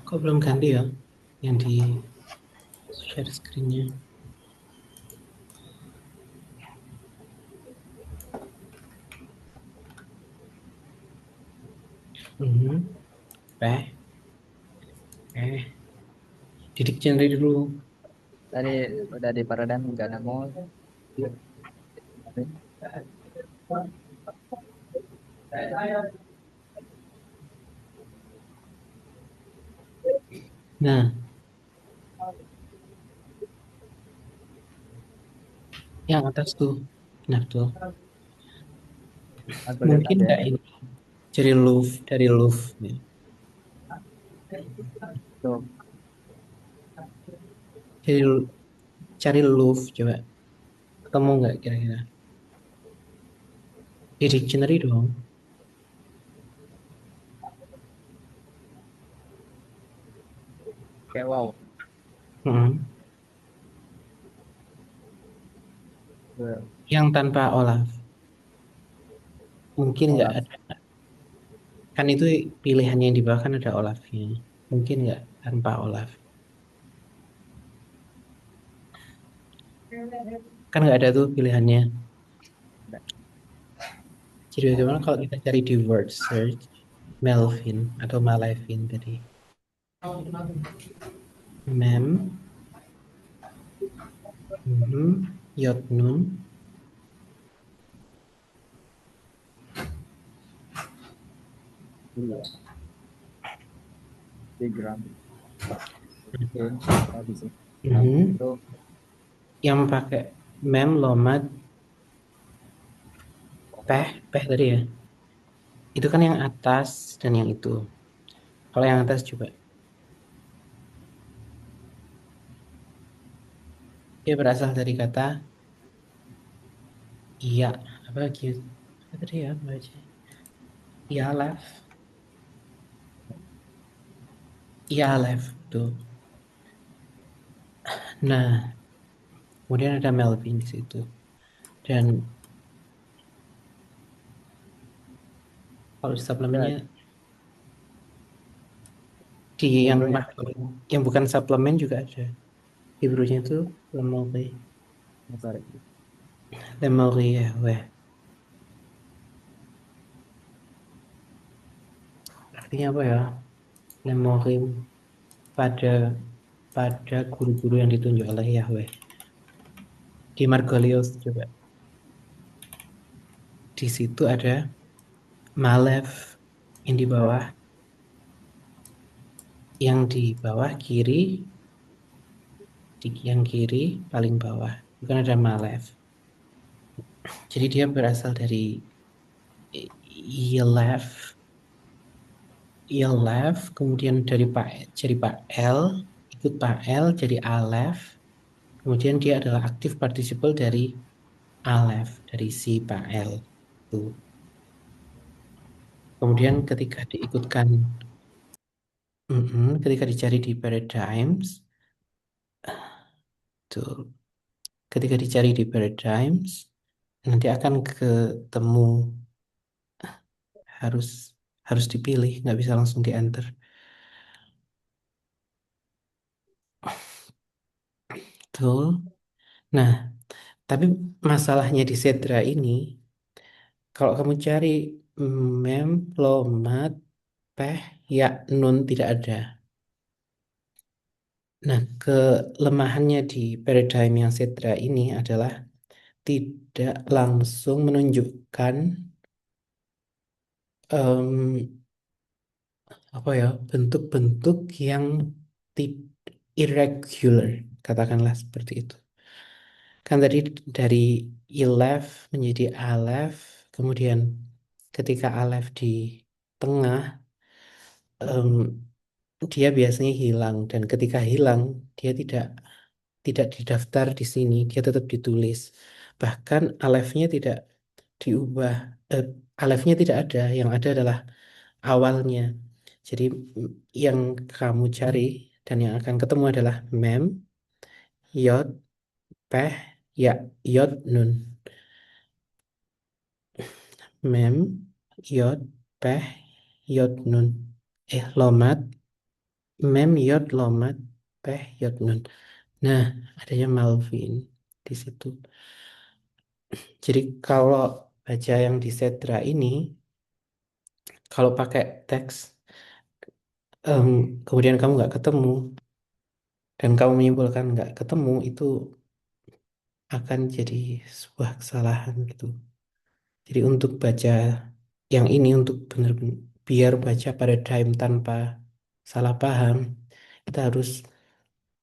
Kok belum ganti ya? Yang di share screen-nya. Peh, di dictionary dulu. Tadi udah di Paradan nggak nemu. Nah, yang atas tuh. Nah, tuh. Aku lihat Mungkin ada nggak ya. ini. Dari Louvre. Nih. Tuh, Cari, cari Louvre, coba. Ketemu nggak kira-kira? Di dictionary dong. Kayak wow. Mm-mm. Well, Yang tanpa Olaf. Mungkin nggak Olaf. ada. Kan itu pilihannya yang di bawah kan ada Olafnya. Mungkin nggak tanpa Olaf. Kan nggak ada tuh pilihannya. Jadi bagaimana kalau kita cari di word search Melvin atau Malevin tadi? Mem, Yotnun, Iya. Diagram. Oke. Tadi sih. Melvin mhm, itu yang pakai mem, lomat, peh tadi ya. Itu kan yang atas dan yang itu. Kalau yang atas coba. Dia berasal dari kata iya. Apa lagi? Apa tadi ya? Baca. Iya, left. Iya, left. Tuh. Nah, kemudian ada Melvin di situ. Dan kalau di suplemennya ya di yang Hebrew-nya. yang bukan suplemen juga ada. Hebrew-nya itu lemari. Oh, sorry. Lemari ya, weh. Artinya apa ya? Lemari pada pada guru-guru yang ditunjuk oleh Yahweh. Di Margoliouth coba. Di situ ada Malev yang di bawah, kiri, di yang kiri paling bawah. Bukan ada Malev. Jadi dia berasal dari Yelev, Yelev, kemudian dari jadi Pak L, ikut Pak L jadi Alef. Kemudian dia adalah aktif participle dari Alef, dari si Pak L. Tuh. Kemudian ketika dicari di paradigms, tuh, ketika dicari di paradigms, nanti akan ketemu harus harus dipilih, nggak bisa langsung di enter. Tuh. Nah, tapi masalahnya di Sedra ini, kalau kamu cari mem, lomat, peh, ya, nun tidak ada. Nah, kelemahannya di paradigm yang Sedra ini adalah tidak langsung menunjukkan em, apa ya, bentuk-bentuk yang tip irregular, katakanlah seperti itu. Kan tadi dari elef menjadi alef, kemudian ketika alef di tengah, em, dia biasanya hilang, dan ketika hilang dia tidak didaftar di sini, dia tetap ditulis. Bahkan alefnya tidak diubah, eh, alefnya tidak ada, yang ada adalah awalnya. Jadi yang kamu cari dan yang akan ketemu adalah mem, yod, peh, ya, yod, nun. Mem, yod, peh, yod, nun. Lomat, mem, yod, lomat, peh, yod, nun. Nah, adanya Malvin di situ. Jadi kalau baca yang di Sedra ini, kalau pakai teks, em, kemudian kamu nggak ketemu, dan kamu menyimpulkan nggak ketemu, itu akan jadi sebuah kesalahan gitu. Jadi untuk baca yang ini, untuk benar-benar biar baca pada time tanpa salah paham, kita harus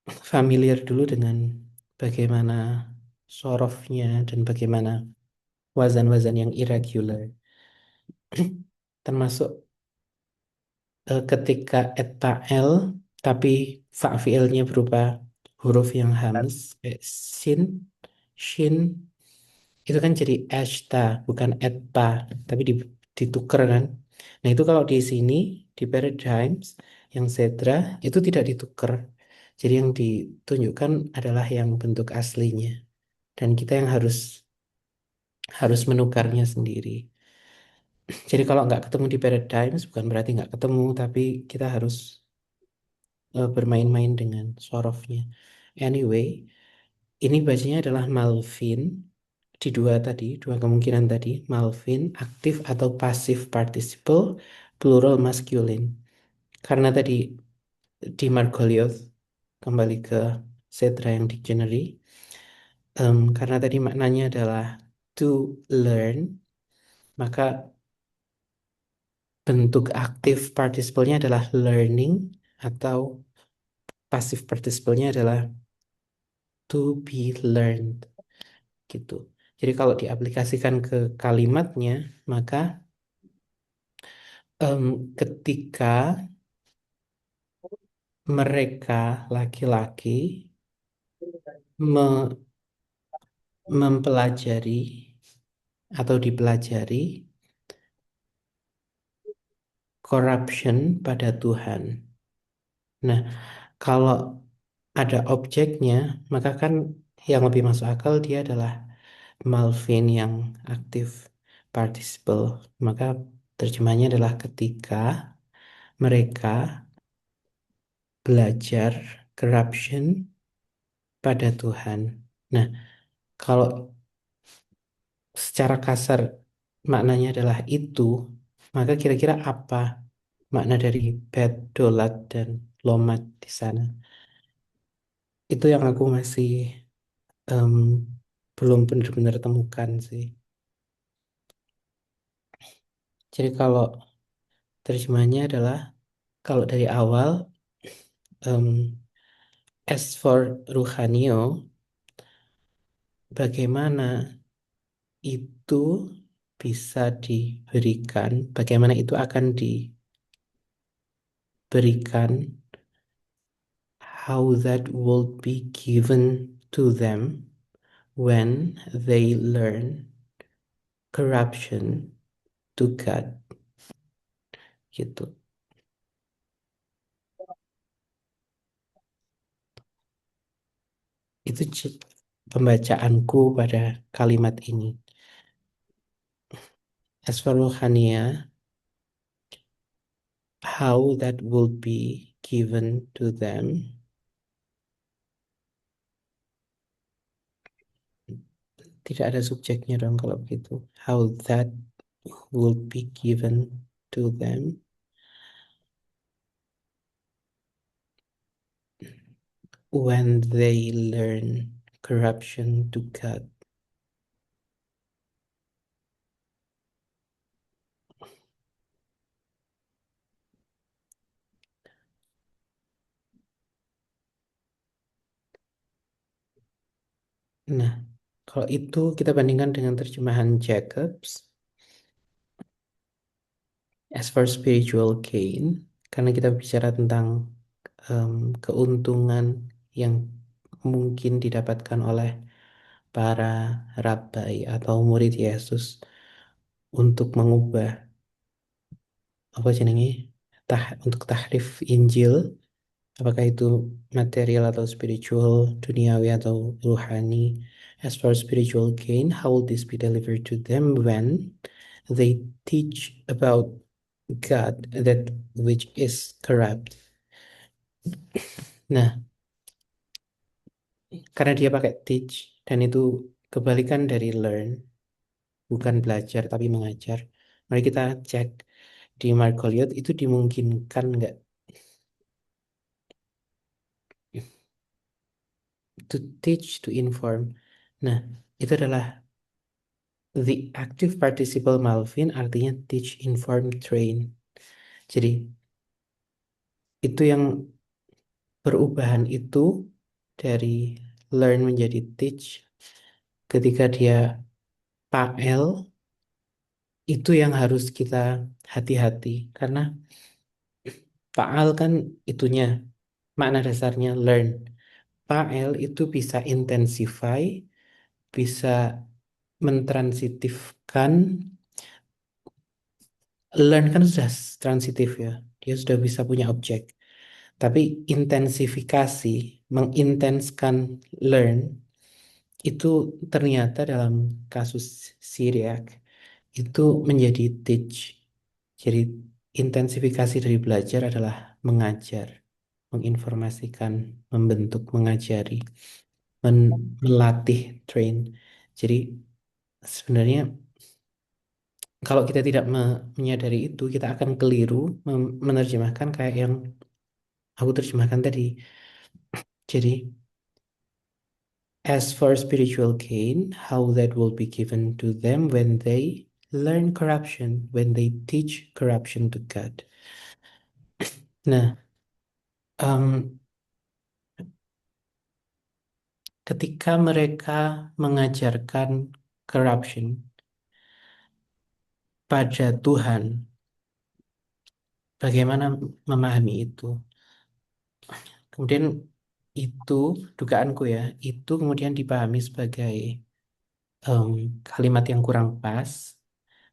familiar dulu dengan bagaimana sorofnya dan bagaimana wazan-wazan yang irregular. Termasuk ketika eta'el tapi fa'fi'ilnya berupa huruf yang hams kayak sin, shin, itu kan jadi eshta, bukan etta, tapi ditukar kan. Nah itu kalau di sini, di paradigms yang zebra itu tidak ditukar. Jadi yang ditunjukkan adalah yang bentuk aslinya. Dan kita yang harus harus menukarnya sendiri. Jadi kalau nggak ketemu di paradigms bukan berarti nggak ketemu, tapi kita harus bermain-main dengan sorof-nya. Anyway, ini bacanya adalah Malvin di dua kemungkinan tadi, Malvin aktif atau pasif participle plural masculine. Karena tadi di Margoliouth kembali ke Cetra yang dictionary, karena tadi maknanya adalah to learn, maka bentuk aktif participle-nya adalah learning atau pasif participle-nya adalah to be learned gitu. Jadi kalau diaplikasikan ke kalimatnya, maka ketika mereka laki-laki me- mempelajari atau dipelajari corruption pada Tuhan. Nah, kalau ada objeknya, maka kan yang lebih masuk akal dia adalah Malvin yang aktif participle. Maka terjemahnya adalah ketika mereka belajar corruption pada Tuhan. Nah, kalau secara kasar maknanya adalah itu, maka kira-kira apa makna dari bad, dolat, dan lomat di sana? Itu yang aku masih em, belum benar-benar temukan sih. Jadi kalau terjemahnya adalah kalau dari awal em, as for Ruhanio, bagaimana itu bisa diberikan, bagaimana itu akan diberikan, how that would be given to them when they learn corruption to God gitu. Itu pembacaanku pada kalimat ini. As for Ruhania, how that would be given to them. Tidak ada subjeknya dong kalau begitu. How that would be given to them when they learn corruption to God. Nah, kalau itu kita bandingkan dengan terjemahan Jacobs. As for spiritual gain, karena kita bicara tentang keuntungan yang mungkin didapatkan oleh para rabai atau murid Yesus untuk mengubah apa jenenge untuk tahrif Injil, apakah itu material atau spiritual, duniawi atau ruhani. As for spiritual gain, how will this be delivered to them when they teach about God that which is corrupt? Nah, karena dia pakai teach dan itu kebalikan dari learn, bukan belajar tapi mengajar. Mari kita cek di Margoliouth itu dimungkinkan nggak to teach, to inform. Nah, itu adalah the active participle Malvin artinya teach, inform, train. Jadi itu yang perubahan itu dari learn menjadi teach ketika dia Pael itu yang harus kita hati-hati karena Paal kan itunya makna dasarnya learn. Pael itu bisa intensify, bisa mentransitifkan. Learn kan sudah transitif ya, dia sudah bisa punya objek. Tapi intensifikasi, mengintenskan learn itu ternyata dalam kasus Syriac itu menjadi teach. Jadi intensifikasi dari belajar adalah mengajar, menginformasikan, membentuk, mengajari, melatih, train. Jadi sebenarnya kalau kita tidak menyadari itu, kita akan keliru menerjemahkan kayak yang aku terjemahkan tadi. Jadi, as for spiritual gain, how that will be given to them when they learn corruption, when they teach corruption to God. Nah, em, ketika mereka mengajarkan corruption pada Tuhan, bagaimana memahami itu? Kemudian itu, dugaanku ya, itu kemudian dipahami sebagai em, kalimat yang kurang pas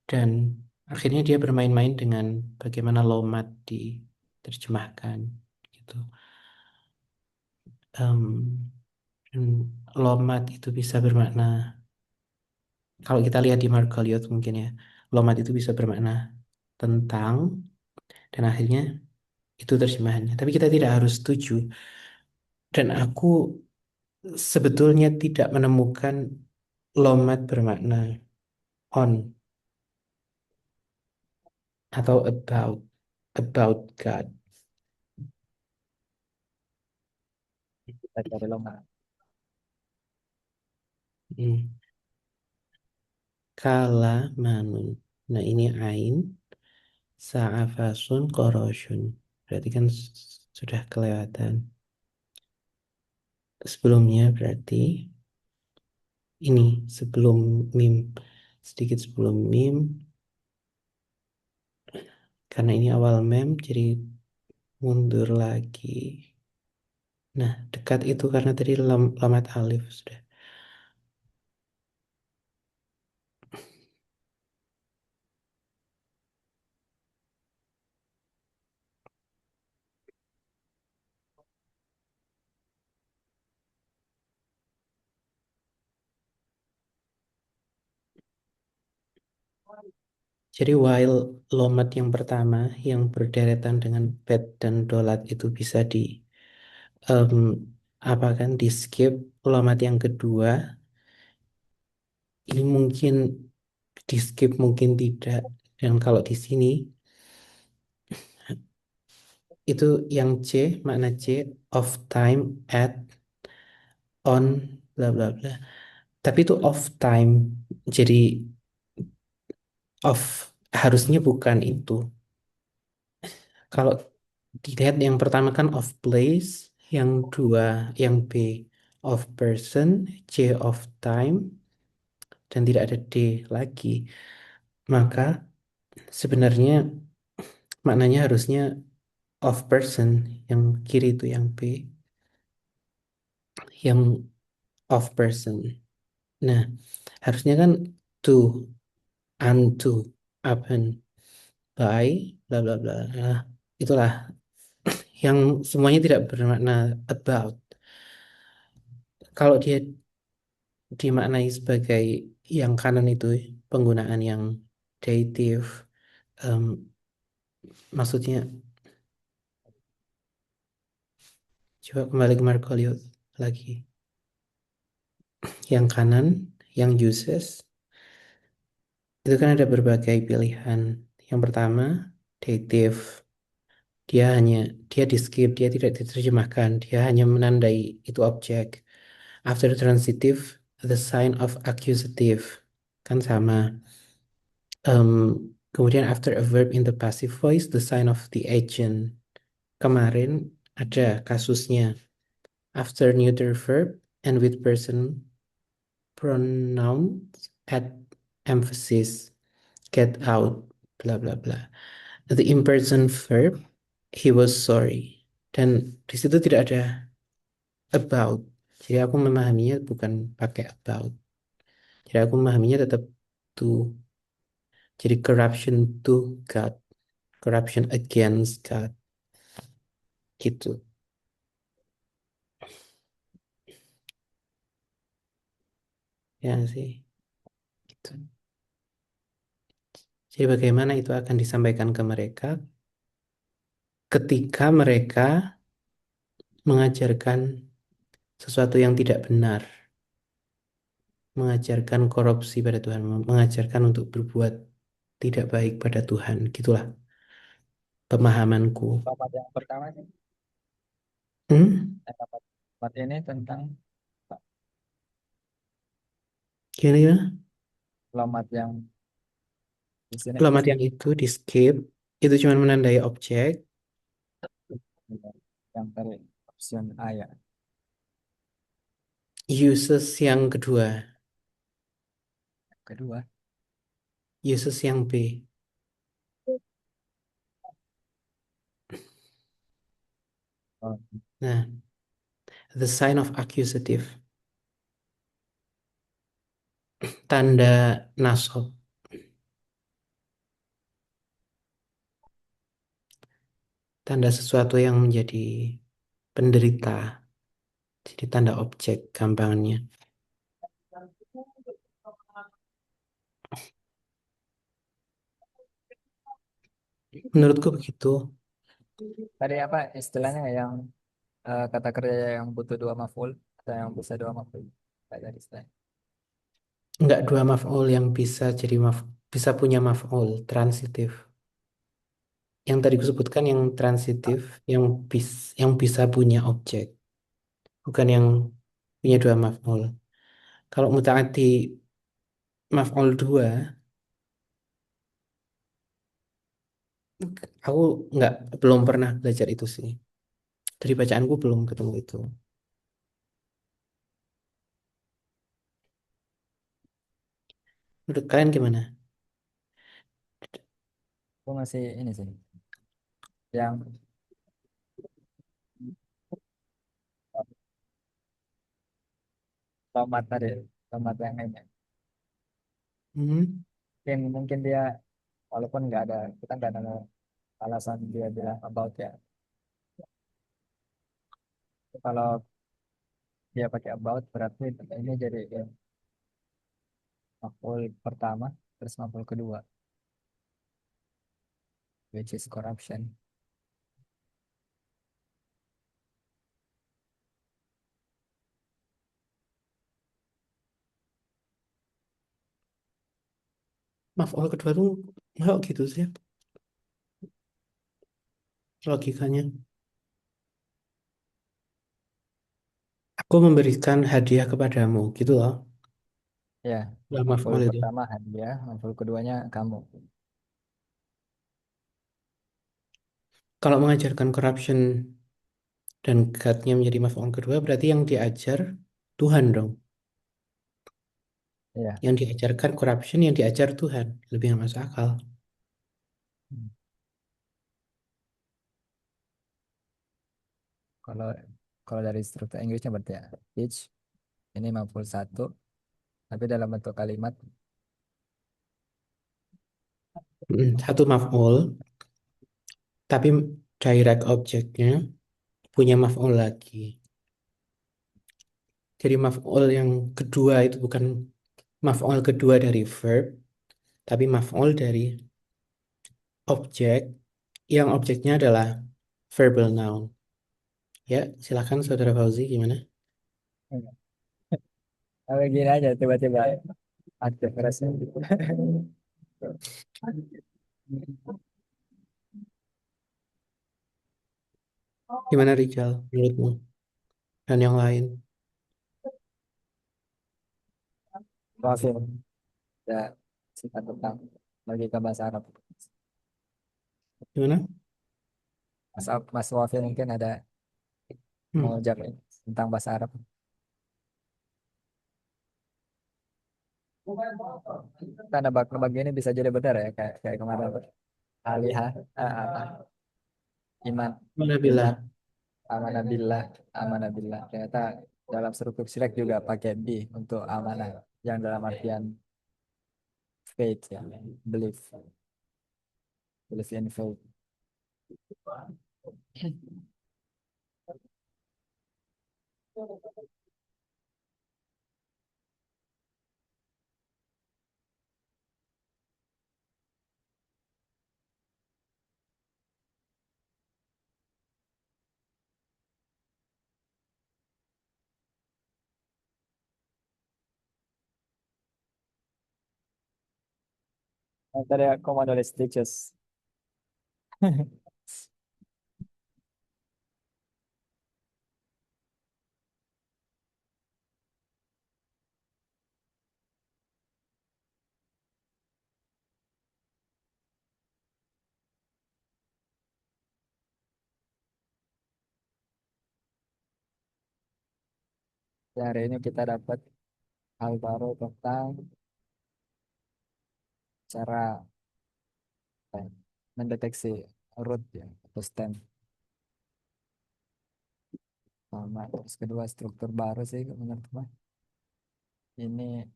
dan akhirnya dia bermain-main dengan bagaimana lomat diterjemahkan gitu. Em, dan lomat itu bisa bermakna, kalau kita lihat di Margoliouth mungkin ya, lomat itu bisa bermakna tentang dan akhirnya itu terjemahannya. Tapi kita tidak harus setuju. Dan aku sebetulnya tidak menemukan lomat bermakna on atau about God. Kita cari lomba. Hmm. Kala manun. Nah ini ain sa'afasun korosyun. Berarti kan sudah kelewatan. Sebelumnya berarti ini sebelum mim. Sedikit sebelum mim. Karena ini awal mem jadi mundur lagi. Nah dekat itu karena tadi lamat alif sudah. Jadi while lomat yang pertama yang berderetan dengan bet dan dolat itu bisa em, apa kan di skip, lomat yang kedua ini mungkin di skip mungkin tidak, dan kalau di sini itu yang C, makna C, of time, at, on, bla bla bla, tapi itu of time, jadi of harusnya bukan itu. Kalau dilihat yang pertama kan of place, yang dua, yang B of person, C of time, dan tidak ada D lagi, maka sebenarnya maknanya harusnya of person, yang kiri itu yang B, yang of person. Nah, harusnya kan to, unto, upon, by, bla bla bla. Nah, itulah yang semuanya tidak bermakna about. Kalau dia dimaknai sebagai yang kanan itu penggunaan yang dative, em, maksudnya coba kembali ke Margoliouth lagi. Yang kanan, yang uses, itu kan ada berbagai pilihan. Yang pertama, dative. Dia di skip, dia tidak diterjemahkan, dia hanya menandai itu objek. After transitive, the sign of accusative. Kan sama. Kemudian after a verb in the passive voice, the sign of the agent. Kemarin ada kasusnya. After neuter verb and with person pronouns at emphasis. Get out, bla bla bla. The impersonal verb, he was sorry. Dan di situ tidak ada about. Jadi aku memahaminya bukan pakai about. Jadi aku memahaminya tetap to. Jadi corruption to God, corruption against God. gitu. Ya sih. Gitu. Jadi bagaimana itu akan disampaikan ke mereka ketika mereka mengajarkan sesuatu yang tidak benar, mengajarkan korupsi pada Tuhan, mengajarkan untuk berbuat tidak baik pada Tuhan. Gitulah pemahamanku. Selamat yang pertama sih, Hmm? dapat part ini tentang Gimana, gimana? selamat yang di sini Alamat yang itu di skip, itu cuma menandai objek. yang tadi option A ya. Uses yang kedua, Kedua, uses yang B. oh, Nah, the sign of accusative, tanda nasab, tanda sesuatu yang menjadi penderita. Jadi tanda objek gampangnya. Menurutku begitu. tadi apa istilahnya yang kata kerja yang butuh dua maf'ul atau yang bisa dua maf'ul? Kayak tadi istilahnya. Enggak dua maf'ul yang bisa jadi bisa punya maf'ul transitif. Yang tadi disebutkan yang transitif, yang yang bisa punya objek, bukan yang punya dua maf'ul. Kalau mutaati maf'ul dua, aku nggak belum pernah belajar itu sih. Dari bacaanku belum ketemu itu. Menurut kalian gimana? Aku masih ini sih, yang tomat tadi, tomat yang ini. Hmm. Mungkin dia walaupun nggak ada, kita nggak ada alasan dia bilang about ya. Kalau dia pakai about berarti ini jadi maf'ul pertama terus maf'ul kedua, which is corruption. Maf'ul kedua tuh nggak gitu sih logikanya. Aku memberikan hadiah kepadamu, gitu loh. Ya, Lah maf'ul maf'ul itu. pertama hadiah, maf'ul keduanya kamu. Kalau mengajarkan corruption dan God-nya menjadi maf'ul kedua, berarti yang diajar Tuhan dong. Ya. Yang diajarkan corruption, yang diajar Tuhan. Lebih nggak masuk akal. Kalau kalau dari struktur Inggrisnya berarti ya teach ini maf'ul satu tapi dalam bentuk kalimat. Satu maf'ul, tapi direct objeknya punya maf'ul lagi. Jadi maf'ul yang kedua itu bukan maf'ul kedua dari verb, tapi maf'ul dari objek yang objeknya adalah verbal noun. Ya, silakan Saudara Fauzi gimana? Kalau gini aja tiba-tiba aktif rasanya. Gimana Rijal menurutmu dan yang lain? Wafil ya, sifat tentang logika bahasa Arab. Gimana? Mas Wafil mungkin ada mau Hmm. jawab tentang bahasa Arab. Kita nebak-nebak ini bisa jadi benar ya kayak kayak kemarin alihah iman Mana iman bila? amanabillah amanabillah ternyata dalam struktur silek juga pakai B untuk amanah yang dalam artian faith ya, belief, belief in faith. Nah, tadi aku mau nulis stitches. Ya, hari ini kita dapat hal baru tentang cara apa ya, mendeteksi root ya atau stem. Sama terus kedua struktur baru sih menurut gue. Ini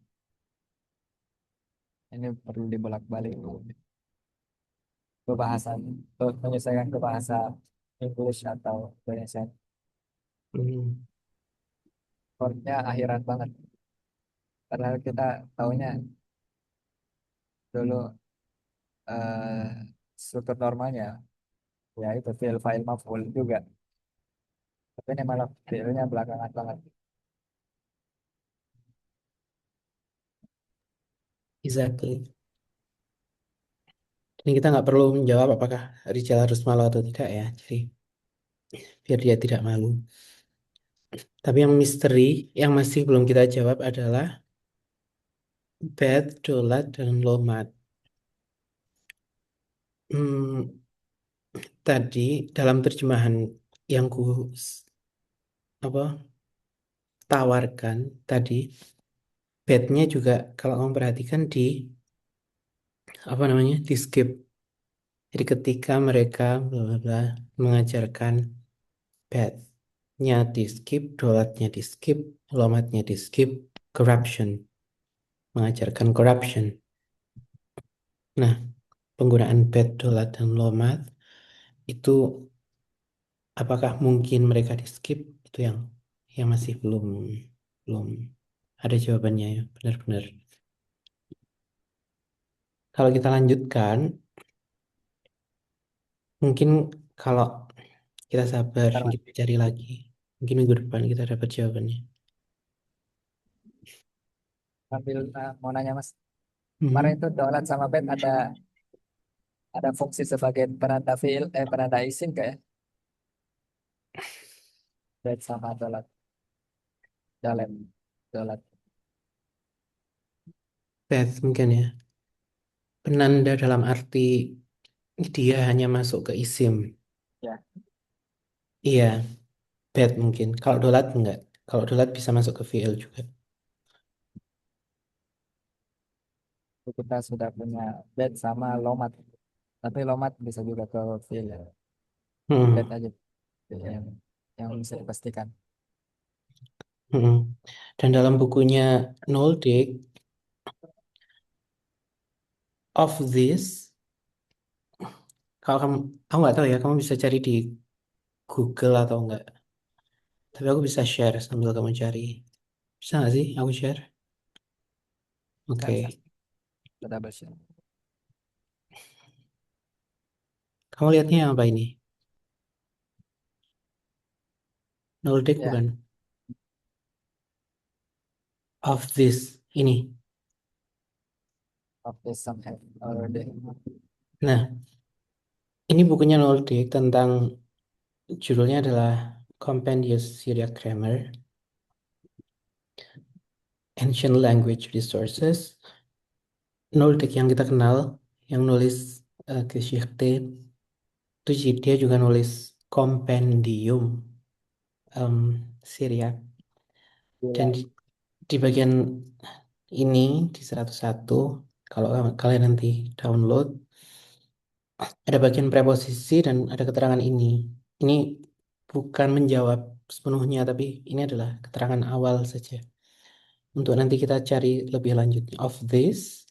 ini perlu dibolak-balik ke bahasa menyesuaikan ke bahasa English atau Indonesia. Hmm. Chordnya akhiran banget. Padahal kita taunya dulu eh, struktur normalnya ya itu file file maf'ul juga. Tapi ini malah filenya belakangan banget. Exactly. Ini kita nggak perlu menjawab apakah Rijal harus malu atau tidak ya. Jadi biar dia tidak malu. Tapi yang misteri yang masih belum kita jawab adalah Beth, Dolat, dan Lomat. Hmm, tadi dalam terjemahan yang ku apa tawarkan tadi, Beth-nya juga kalau kamu perhatikan di apa namanya di skip. Jadi ketika mereka bla bla bla mengajarkan Beth-nya di skip, Dolatnya di skip, Lomatnya di skip, corruption mengajarkan corruption. Nah, penggunaan Beth, Dolat, dan Lomat itu apakah mungkin mereka di skip itu yang masih belum belum ada jawabannya ya benar-benar. Kalau kita lanjutkan, mungkin kalau kita sabar, Ntar, Mas. kita cari lagi, mungkin minggu depan kita dapat jawabannya. Sambil mau nanya Mas, kemarin Mhm. itu download sama bed ada fungsi sebagai penanda file penanda isim kayak bed sama download dalam download Beth mungkin ya, penanda dalam arti dia hanya masuk ke isim. ya Iya, Beth mungkin. Kalau dolat enggak. Kalau dolat bisa masuk ke VL juga. itu kita sudah punya bed sama lomat tapi lomat bisa juga ke file ya. Bed Hmm. aja yang yang bisa dipastikan. Hmm. Dan dalam bukunya Noldik, of this, kalau kamu, aku nggak tahu ya, kamu bisa cari di Google atau enggak. Tapi aku bisa share sambil kamu cari. Bisa nggak sih aku share? Bisa Oke. kita double share. Kamu lihatnya yang apa ini? Noldik Ya, bukan? Of this. Ini. of this some have already. Nah, ini bukunya Noldik tentang judulnya adalah Compendious Syriac Grammar, Ancient Language Resources. Noldik yang kita kenal, yang nulis Geschichte, itu dia juga nulis kompendium Syriac. Dan Gila. di bagian ini di 101, kalau kalian nanti download, ada bagian preposisi dan ada keterangan ini. Ini bukan menjawab sepenuhnya, tapi ini adalah keterangan awal saja. Untuk nanti kita cari lebih lanjutnya. Of this,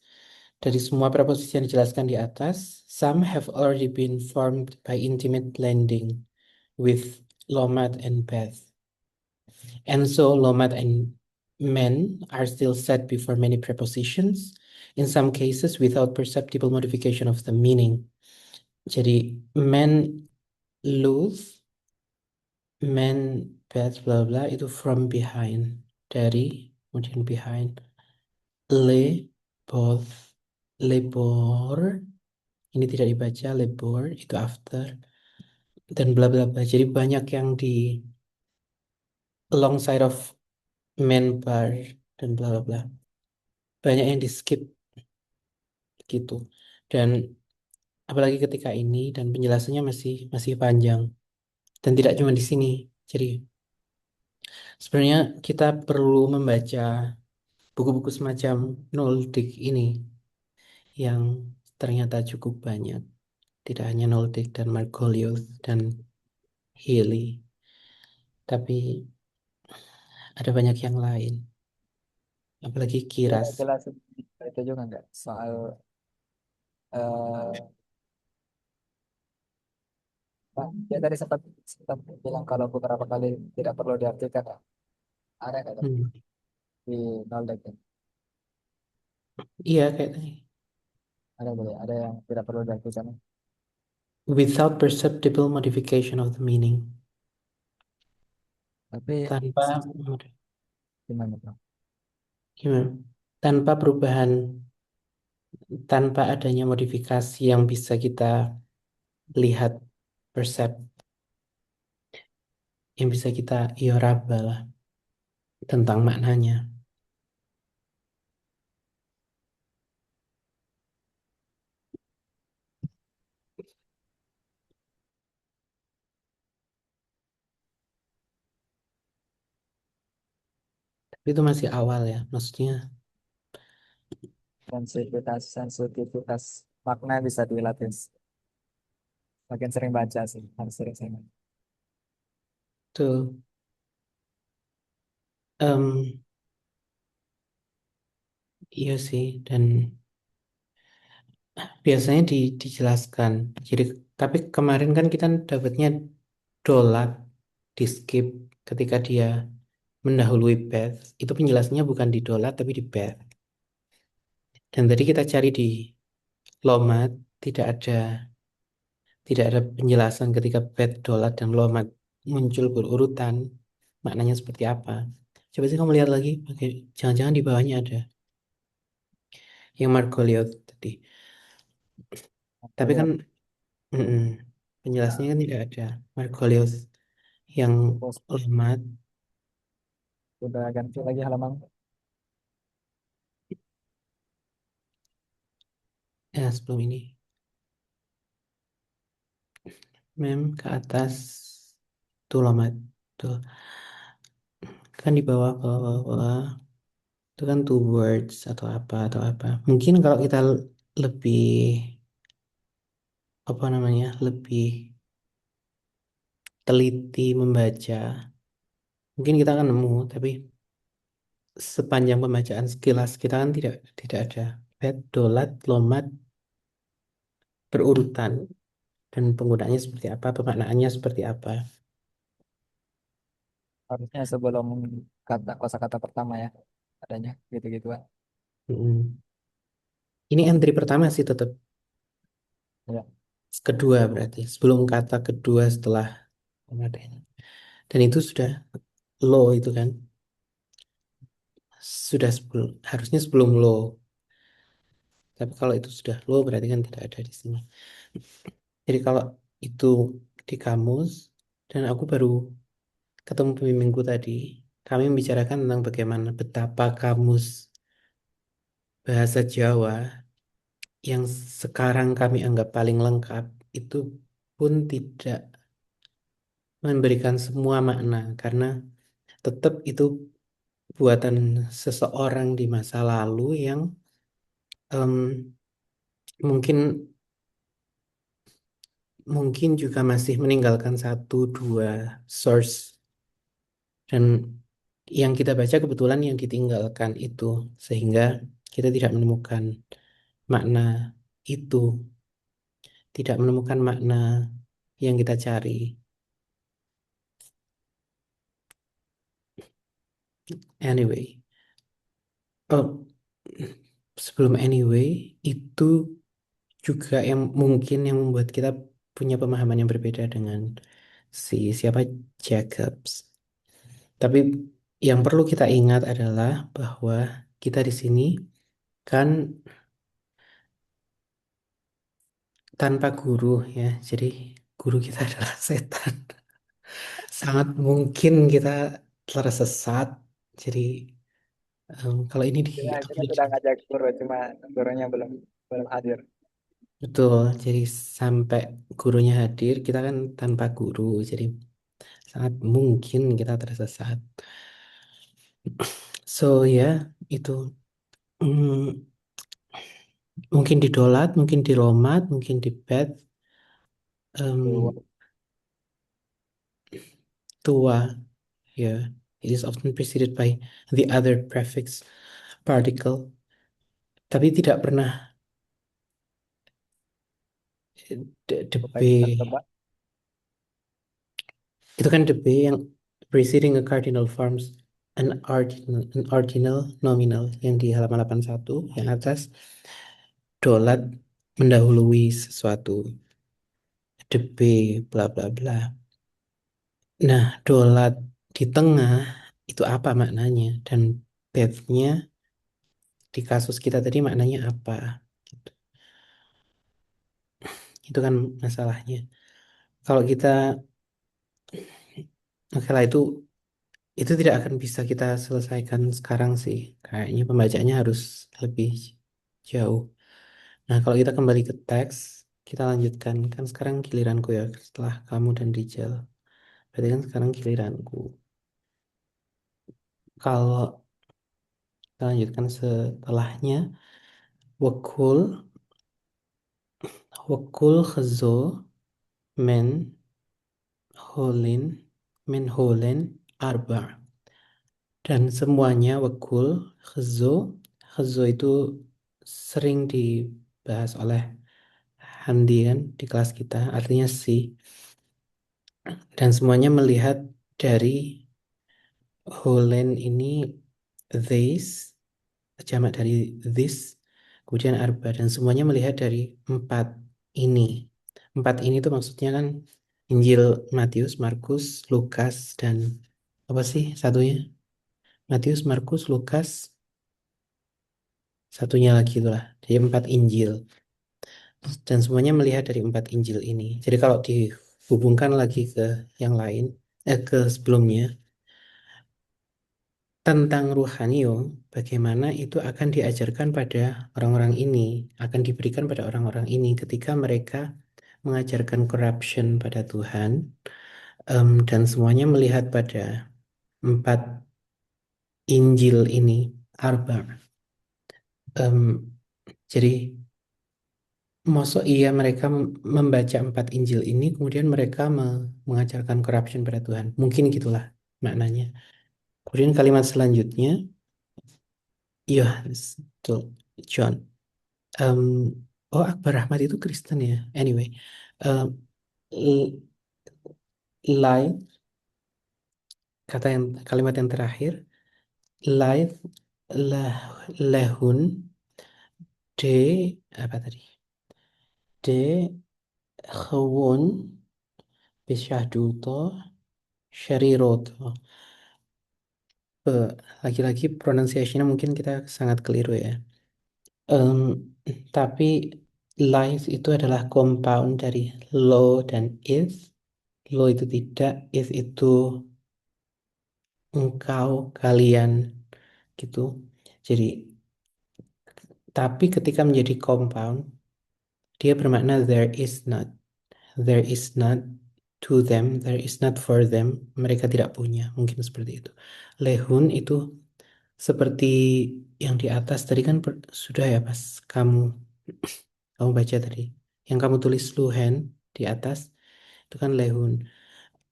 dari semua preposisi yang dijelaskan di atas, some have already been formed by intimate blending with Lomat and Beth. And so Lomat and men are still set before many prepositions, in some cases without perceptible modification of the meaning. Jadi men lose, men bad bla bla itu from behind, dari kemudian behind. Le both labor ini tidak dibaca, labor itu after, dan bla bla bla. Jadi banyak yang di alongside of men bar dan bla bla bla. Banyak yang di skip gitu. Dan apalagi ketika ini dan penjelasannya masih masih panjang dan tidak cuma di sini. Jadi sebenarnya kita perlu membaca buku-buku semacam Noldik ini yang ternyata cukup banyak. Tidak hanya Noldik dan Margoliouth dan Healy, tapi ada banyak yang lain. Apalagi Dia Kiras. jelasin itu juga nggak soal eh dia tadi sempat sempat bilang kalau beberapa kali tidak perlu diartikan ya. Ada nggak tuh Hmm, di Noldeck ini? iya kayak tadi. Ada boleh, ada yang tidak perlu diartikan. Without perceptible modification of the meaning. Tapi Tanpa gimana tuh? gimana? Tanpa perubahan, tanpa adanya modifikasi yang bisa kita lihat, persep, yang bisa kita ioraba lah tentang maknanya. Tapi itu masih awal ya, maksudnya. Sensitivitas makna bisa dilatih. Makin sering baca sih, harus sering-sering. Tuh, em, iya sih, dan biasanya dijelaskan. Jadi, tapi kemarin kan kita dapatnya dolat di skip ketika dia mendahului Beth. Itu penjelasannya bukan di dolat tapi di Beth. Dan tadi kita cari di Lomat, tidak ada tidak ada penjelasan ketika Beth, dolat, dan Lomat muncul berurutan. Maknanya seperti apa? Coba sih kamu lihat lagi. Oke, jangan-jangan di bawahnya ada yang Margoliouth tadi. Tapi kan Lihat, mm-mm, penjelasannya nah, kan tidak ada. Margoliouth yang terus Lomat udah ganti lagi halaman. sebelum ini. Mem ke atas tuh Lomat. Tuh. Kan di bawah bawah bawah, bawah. Itu kan two words atau apa. Mungkin kalau kita lebih apa namanya lebih teliti membaca, mungkin kita akan nemu. Tapi sepanjang pembacaan sekilas kita kan tidak ada bed, dolat, lomat berurutan dan penggunaannya seperti apa, pemaknaannya seperti apa. Harusnya sebelum kata kosakata pertama ya adanya gitu-gituan. Mm. Ini entry pertama sih tetap Ya, kedua berarti sebelum kata kedua setelah pemadaian. Dan itu sudah low itu kan sudah harusnya sebelum low. Tapi kalau itu sudah low berarti kan tidak ada di sini. Jadi kalau itu di kamus dan aku baru ketemu pembimbingku tadi, kami membicarakan tentang bagaimana betapa kamus bahasa Jawa yang sekarang kami anggap paling lengkap itu pun tidak memberikan semua makna karena tetap itu buatan seseorang di masa lalu yang em, mungkin mungkin juga masih meninggalkan satu dua source dan yang kita baca kebetulan yang ditinggalkan itu sehingga kita tidak menemukan makna itu, tidak menemukan makna yang kita cari. Anyway, oh, sebelum anyway, itu juga yang mungkin yang membuat kita punya pemahaman yang berbeda dengan siapa Jacobs. Tapi yang perlu kita ingat adalah bahwa kita di sini kan tanpa guru ya. Jadi guru kita adalah setan. Sangat mungkin kita tersesat. Jadi kalau ini Kita sudah ngajak guru, cuma gurunya belum belum hadir. betul. Jadi sampai gurunya hadir, kita kan tanpa guru. Jadi sangat mungkin kita tersesat. So ya itu. Hmm, mungkin di Dolat, mungkin di Romat, mungkin di Bet, Tuh, em, tua, ya. It is often preceded by the other prefix particle, tapi tidak pernah the supaya kita B. tebak. Itu kan the B yang preceding a cardinal forms an ordinal nominal yang di halaman 81 yang atas Dolat mendahului sesuatu, the B bla bla bla. Nah, dolat di tengah itu apa maknanya? Dan bednya di kasus kita tadi maknanya apa? Gitu. Itu kan masalahnya. Kalau kita, oke lah itu tidak akan bisa kita selesaikan sekarang sih. Kayaknya pembacanya harus lebih jauh. Nah, kalau kita kembali ke teks, kita lanjutkan. Kan sekarang giliranku ya, setelah kamu dan Rijal. Berarti kan sekarang giliranku. Kalau kita lanjutkan setelahnya, wakul, wakul khazo, men, holin, min holin, arba. Dan semuanya wakul, khazo, khazo itu sering dibahas oleh Handi kan di kelas kita, artinya si. Dan semuanya melihat dari holen ini this, jamak dari this, kemudian arba. Dan semuanya melihat dari empat ini. Empat ini tuh maksudnya kan Injil Matius, Markus, Lukas, dan apa sih satunya? Matius, Markus, Lukas, satunya lagi itulah. Jadi empat Injil. Dan semuanya melihat dari empat Injil ini. Jadi kalau dihubungkan lagi ke yang lain, ke sebelumnya, tentang Ruhanio, bagaimana itu akan diajarkan pada orang-orang ini, akan diberikan pada orang-orang ini ketika mereka mengajarkan corruption pada Tuhan, dan semuanya melihat pada empat Injil ini, Arba. Em, jadi, masa iya mereka membaca empat Injil ini, kemudian mereka mengajarkan corruption pada Tuhan. Mungkin gitulah maknanya. Kemudian kalimat selanjutnya, iya, betul, John. Em, oh, Akbar Rahmat itu Kristen ya. Anyway, em, l- life, kalimat yang terakhir, life lah lehun de apa tadi? De khawun bisyahduto syariroto. Lagi-lagi pronunciation-nya mungkin kita sangat keliru ya. Em, tapi life itu adalah compound dari lo dan is. Lo itu tidak, is itu engkau, kalian, gitu. Jadi, tapi ketika menjadi compound, dia bermakna there is not. There is not to them, there is not for them. Mereka tidak punya, mungkin seperti itu. Lehun itu seperti yang di atas tadi kan sudah ya pas kamu kamu baca tadi. Yang kamu tulis luhen di atas itu kan lehun.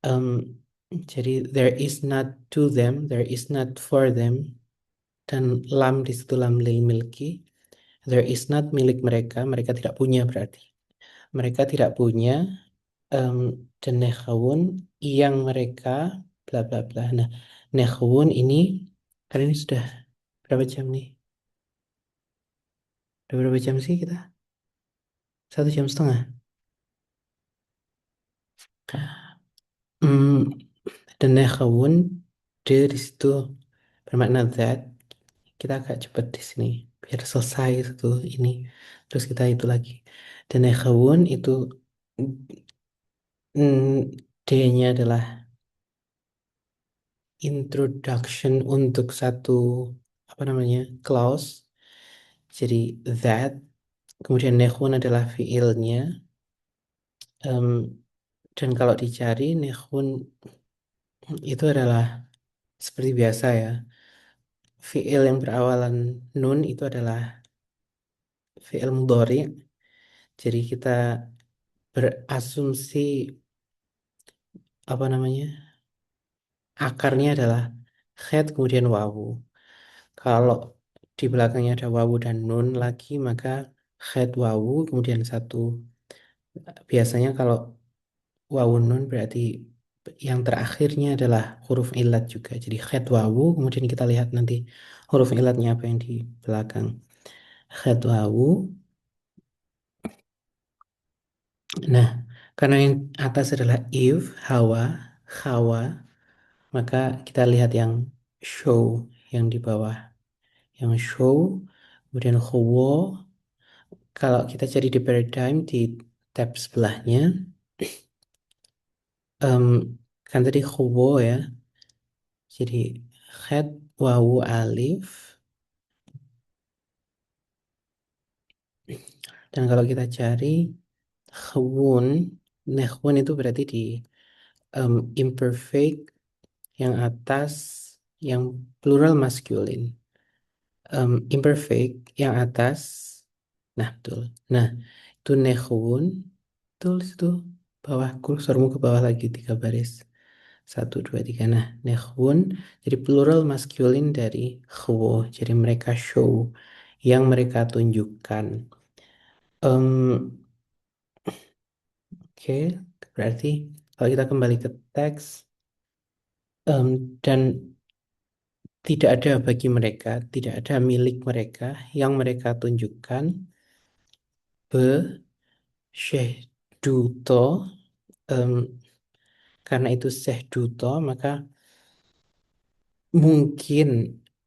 Em, jadi there is not to them, there is not for them, dan lam di situ lam li milki. There is not milik mereka, mereka tidak punya berarti. Mereka tidak punya em, dan nekhawun yang mereka bla bla bla. Nah, nekhawun ini Karena ini sudah berapa jam nih? Udah berapa jam sih kita? 1 jam setengah. Hmm, dan nahawun di situ bermakna that. Kita agak cepat di sini biar selesai itu ini. Terus kita itu lagi. Dan nahawun itu D-nya adalah introduction untuk satu apa namanya clause. Jadi that. Kemudian nahwun adalah fiilnya. Em, dan kalau dicari nahwun itu adalah seperti biasa ya. Fiil yang berawalan nun itu adalah fiil mudhari. Jadi kita berasumsi apa namanya? Akarnya adalah khed kemudian wawu. Kalau di belakangnya ada wawu dan nun lagi maka khed wawu kemudian satu. Biasanya kalau wawu nun berarti yang terakhirnya adalah huruf ilat juga. Jadi khed wawu kemudian kita lihat nanti huruf ilatnya apa yang di belakang. Khed wawu. Nah, karena yang atas adalah if, hawa, hawa, maka kita lihat yang show yang di bawah. Yang show, kemudian huwo. Kalau kita cari di paradigm di tab sebelahnya, em, kan tadi huwo ya. Jadi khed, wawu, alif. Dan kalau kita cari khawun, nehwun itu berarti di imperfect yang atas, yang plural masculine. Imperfect yang atas, nah betul. Nah itu nehwun, betul itu bawah kursormu ke bawah lagi 3 baris. 1, 2, 3. Nah, nehwun jadi plural masculine dari khwo. Jadi mereka show yang mereka tunjukkan. Em, Oke, berarti kalau kita kembali ke teks dan tidak ada bagi mereka, tidak ada milik mereka yang mereka tunjukkan be syehduto em, karena itu syehduto maka mungkin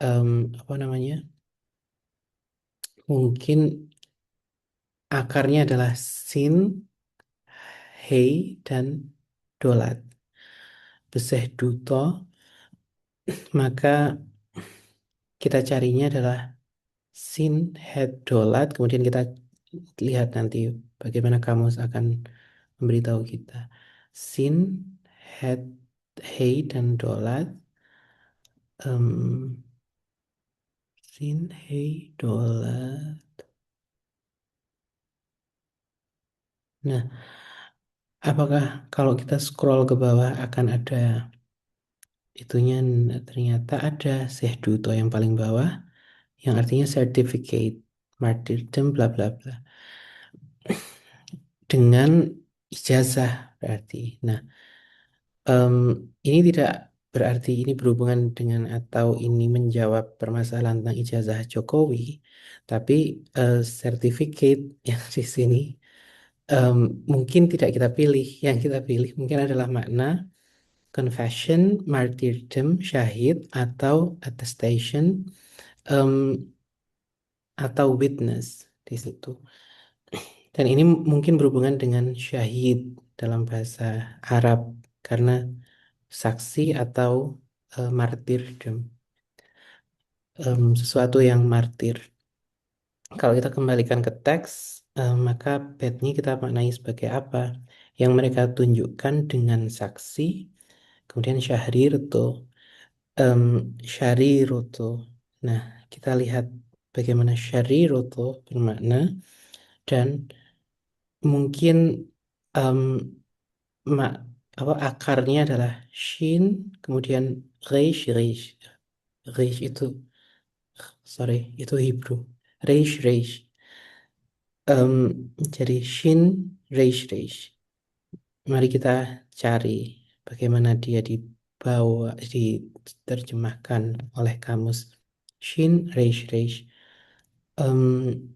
em, apa namanya? Mungkin akarnya adalah sin, hei dan dolat. Besehduto maka kita carinya adalah sin head dolat, kemudian kita lihat nanti bagaimana kamus akan memberitahu kita. Sin head hey dan dolat. em, sin hey dolat. Nah, apakah kalau kita scroll ke bawah akan ada itunya? Nah, ternyata ada Sehduto yang paling bawah yang artinya certificate martyrdom bla bla bla dengan ijazah berarti. Nah, Em, ini tidak berarti ini berhubungan dengan atau ini menjawab permasalahan tentang ijazah Jokowi, tapi sertifikat yang di sini em, mungkin tidak kita pilih. Yang kita pilih mungkin adalah makna confession, martyrdom, syahid, atau attestation, em, atau witness di situ. Dan ini mungkin berhubungan dengan syahid dalam bahasa Arab karena saksi atau martyrdom, sesuatu yang martir. Kalau kita kembalikan ke teks, maka bednya kita maknai sebagai apa? Yang mereka tunjukkan dengan saksi, kemudian syahrirto, um, syariroto. Nah, kita lihat bagaimana syariroto bermakna dan mungkin em, mak apa akarnya adalah shin, kemudian reish. Reish itu, sorry, itu Hebrew. Reish. Em, jadi shin, reish. Mari kita cari bagaimana dia di dibawa, diterjemahkan oleh kamus Shin Reish Reish. Em,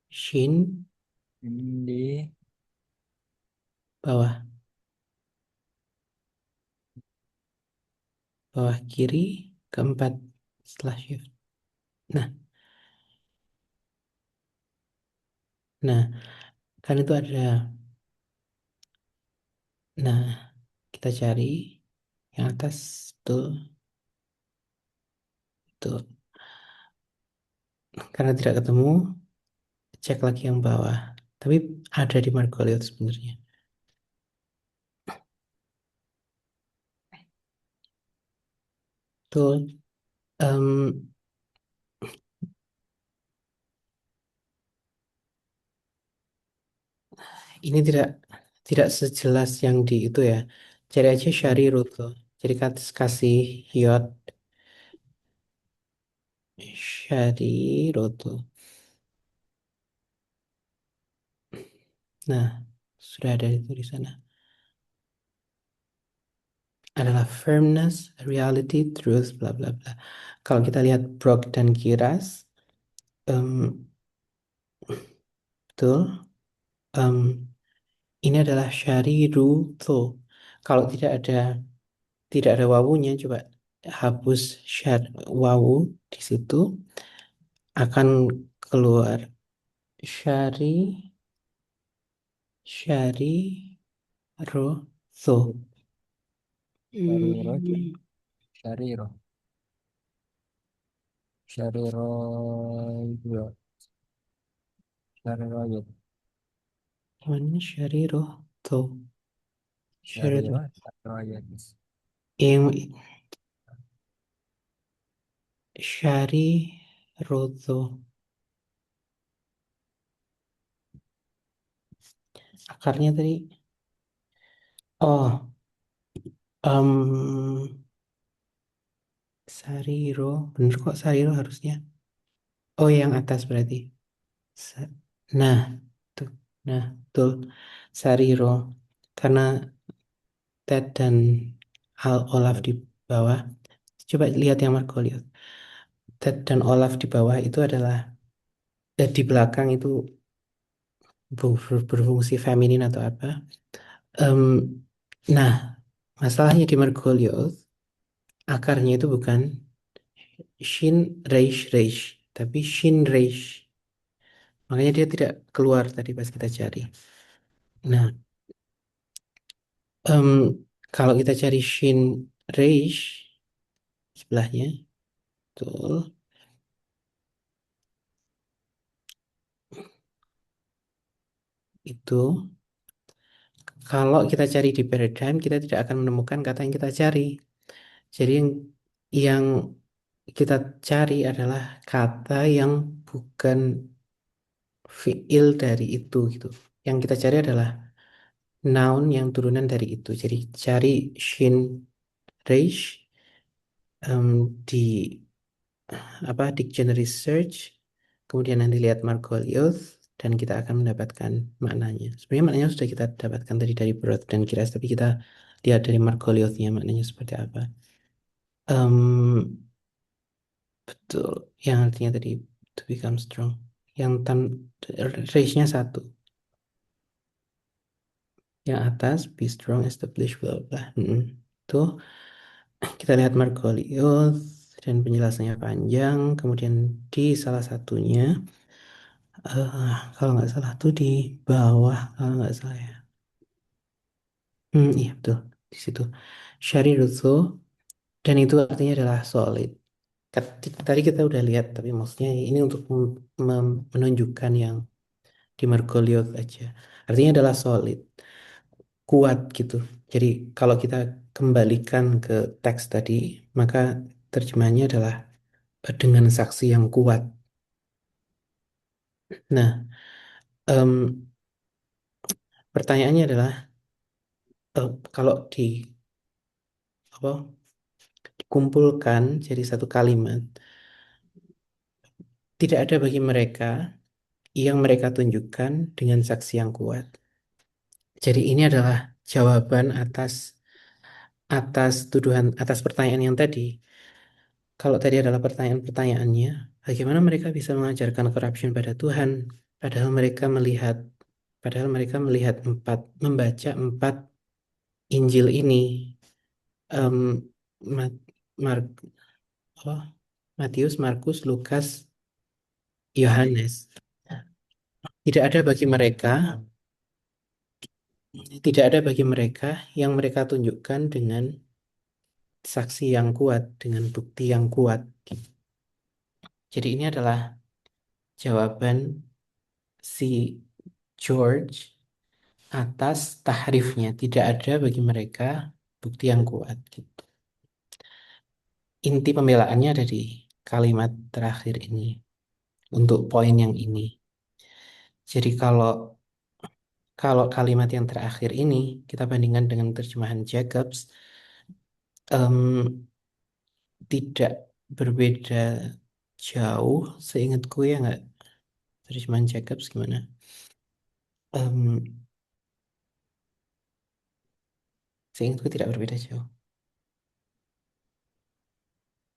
Shin Ini di bawah bawah kiri keempat setelah shift. Nah, nah kan itu ada. Nah, kita cari yang atas betul betul. Karena tidak ketemu, cek lagi yang bawah. Tapi ada di Margoliouth sebenarnya. Betul. Em, ini tidak sejelas yang di itu ya. Cari aja hmm, Syari Ruto. Jadi kasih Yod Syari Ruto. Nah, sudah ada itu di sana. Adalah firmness, reality, truth, bla bla bla. Kalau kita lihat Brock dan Kiras, em, betul. em, ini adalah Syari Ruto. Kalau tidak ada wawunya, coba hapus wawu di situ akan keluar Syari Syari Roso. Syariro, Hmm, Syariro, Syariro, itu, Syariro, ya. Gimana Syari Roto? Syari Syariro, Roto. Syariro, ya. Yang Syari Roto. Akarnya tadi. Oh, em Sariro. Bener kok Sariro harusnya. Oh, yang atas berarti. Sa- Nah, tuh. Nah, betul. Sariro. Karena Ted dan Olaf di bawah. Coba lihat yang Margoliouth. Ted dan Olaf di bawah itu adalah di belakang itu berfungsi feminin atau apa. Em, nah, masalahnya di Margoliouth akarnya itu bukan Shin Reish Reish, tapi Shin Reish. Makanya dia tidak keluar tadi pas kita cari. Nah, em, kalau kita cari Shin Reish sebelahnya, betul, itu kalau kita cari di paradigm, kita tidak akan menemukan kata yang kita cari. Jadi yang kita cari adalah kata yang bukan fiil dari itu gitu. Yang kita cari adalah noun yang turunan dari itu. Jadi cari Shin Reish di apa dictionary search, kemudian nanti lihat Margoliouth dan kita akan mendapatkan maknanya. Sebenarnya maknanya sudah kita dapatkan tadi dari Broad dan Kiras, tapi kita lihat dari Margoliouth-nya maknanya seperti apa. Em, betul, yang artinya tadi to become strong. Yang race-nya satu. Yang atas be strong, establish, bla bla. Tuh kita lihat Margoliouth dan penjelasannya panjang. Kemudian di salah satunya kalau nggak salah tuh di bawah kalau nggak salah ya. Iya betul di situ. Shariruzo dan itu artinya adalah solid. Tadi kita udah lihat tapi maksudnya ini untuk menunjukkan yang di Margoliouth aja. Artinya adalah solid, kuat gitu. Jadi kalau kita kembalikan ke teks tadi, maka terjemahannya adalah dengan saksi yang kuat. Nah, em, pertanyaannya adalah kalau di apa dikumpulkan jadi satu kalimat, tidak ada bagi mereka yang mereka tunjukkan dengan saksi yang kuat. Jadi ini adalah jawaban atas atas tuduhan atas pertanyaan yang tadi. Kalau tadi adalah pertanyaan-pertanyaannya, bagaimana mereka bisa mengajarkan corruption pada Tuhan, padahal mereka melihat padahal mereka melihat membaca empat Injil ini, em, Ma- Mar- oh, Matius, Markus, Lukas, Yohanes. Tidak ada bagi mereka, tidak ada bagi mereka yang mereka tunjukkan dengan saksi yang kuat, dengan bukti yang kuat. Jadi ini adalah jawaban si George atas tahrifnya. Tidak ada bagi mereka bukti yang kuat gitu. Inti pembelaannya ada di kalimat terakhir ini untuk poin yang ini. Jadi kalau kalau kalimat yang terakhir ini kita bandingkan dengan terjemahan Jacobs, em, tidak berbeda jauh. Seingatku ya nggak, terjemahan Jacobs gimana? Em, Seingatku tidak berbeda jauh.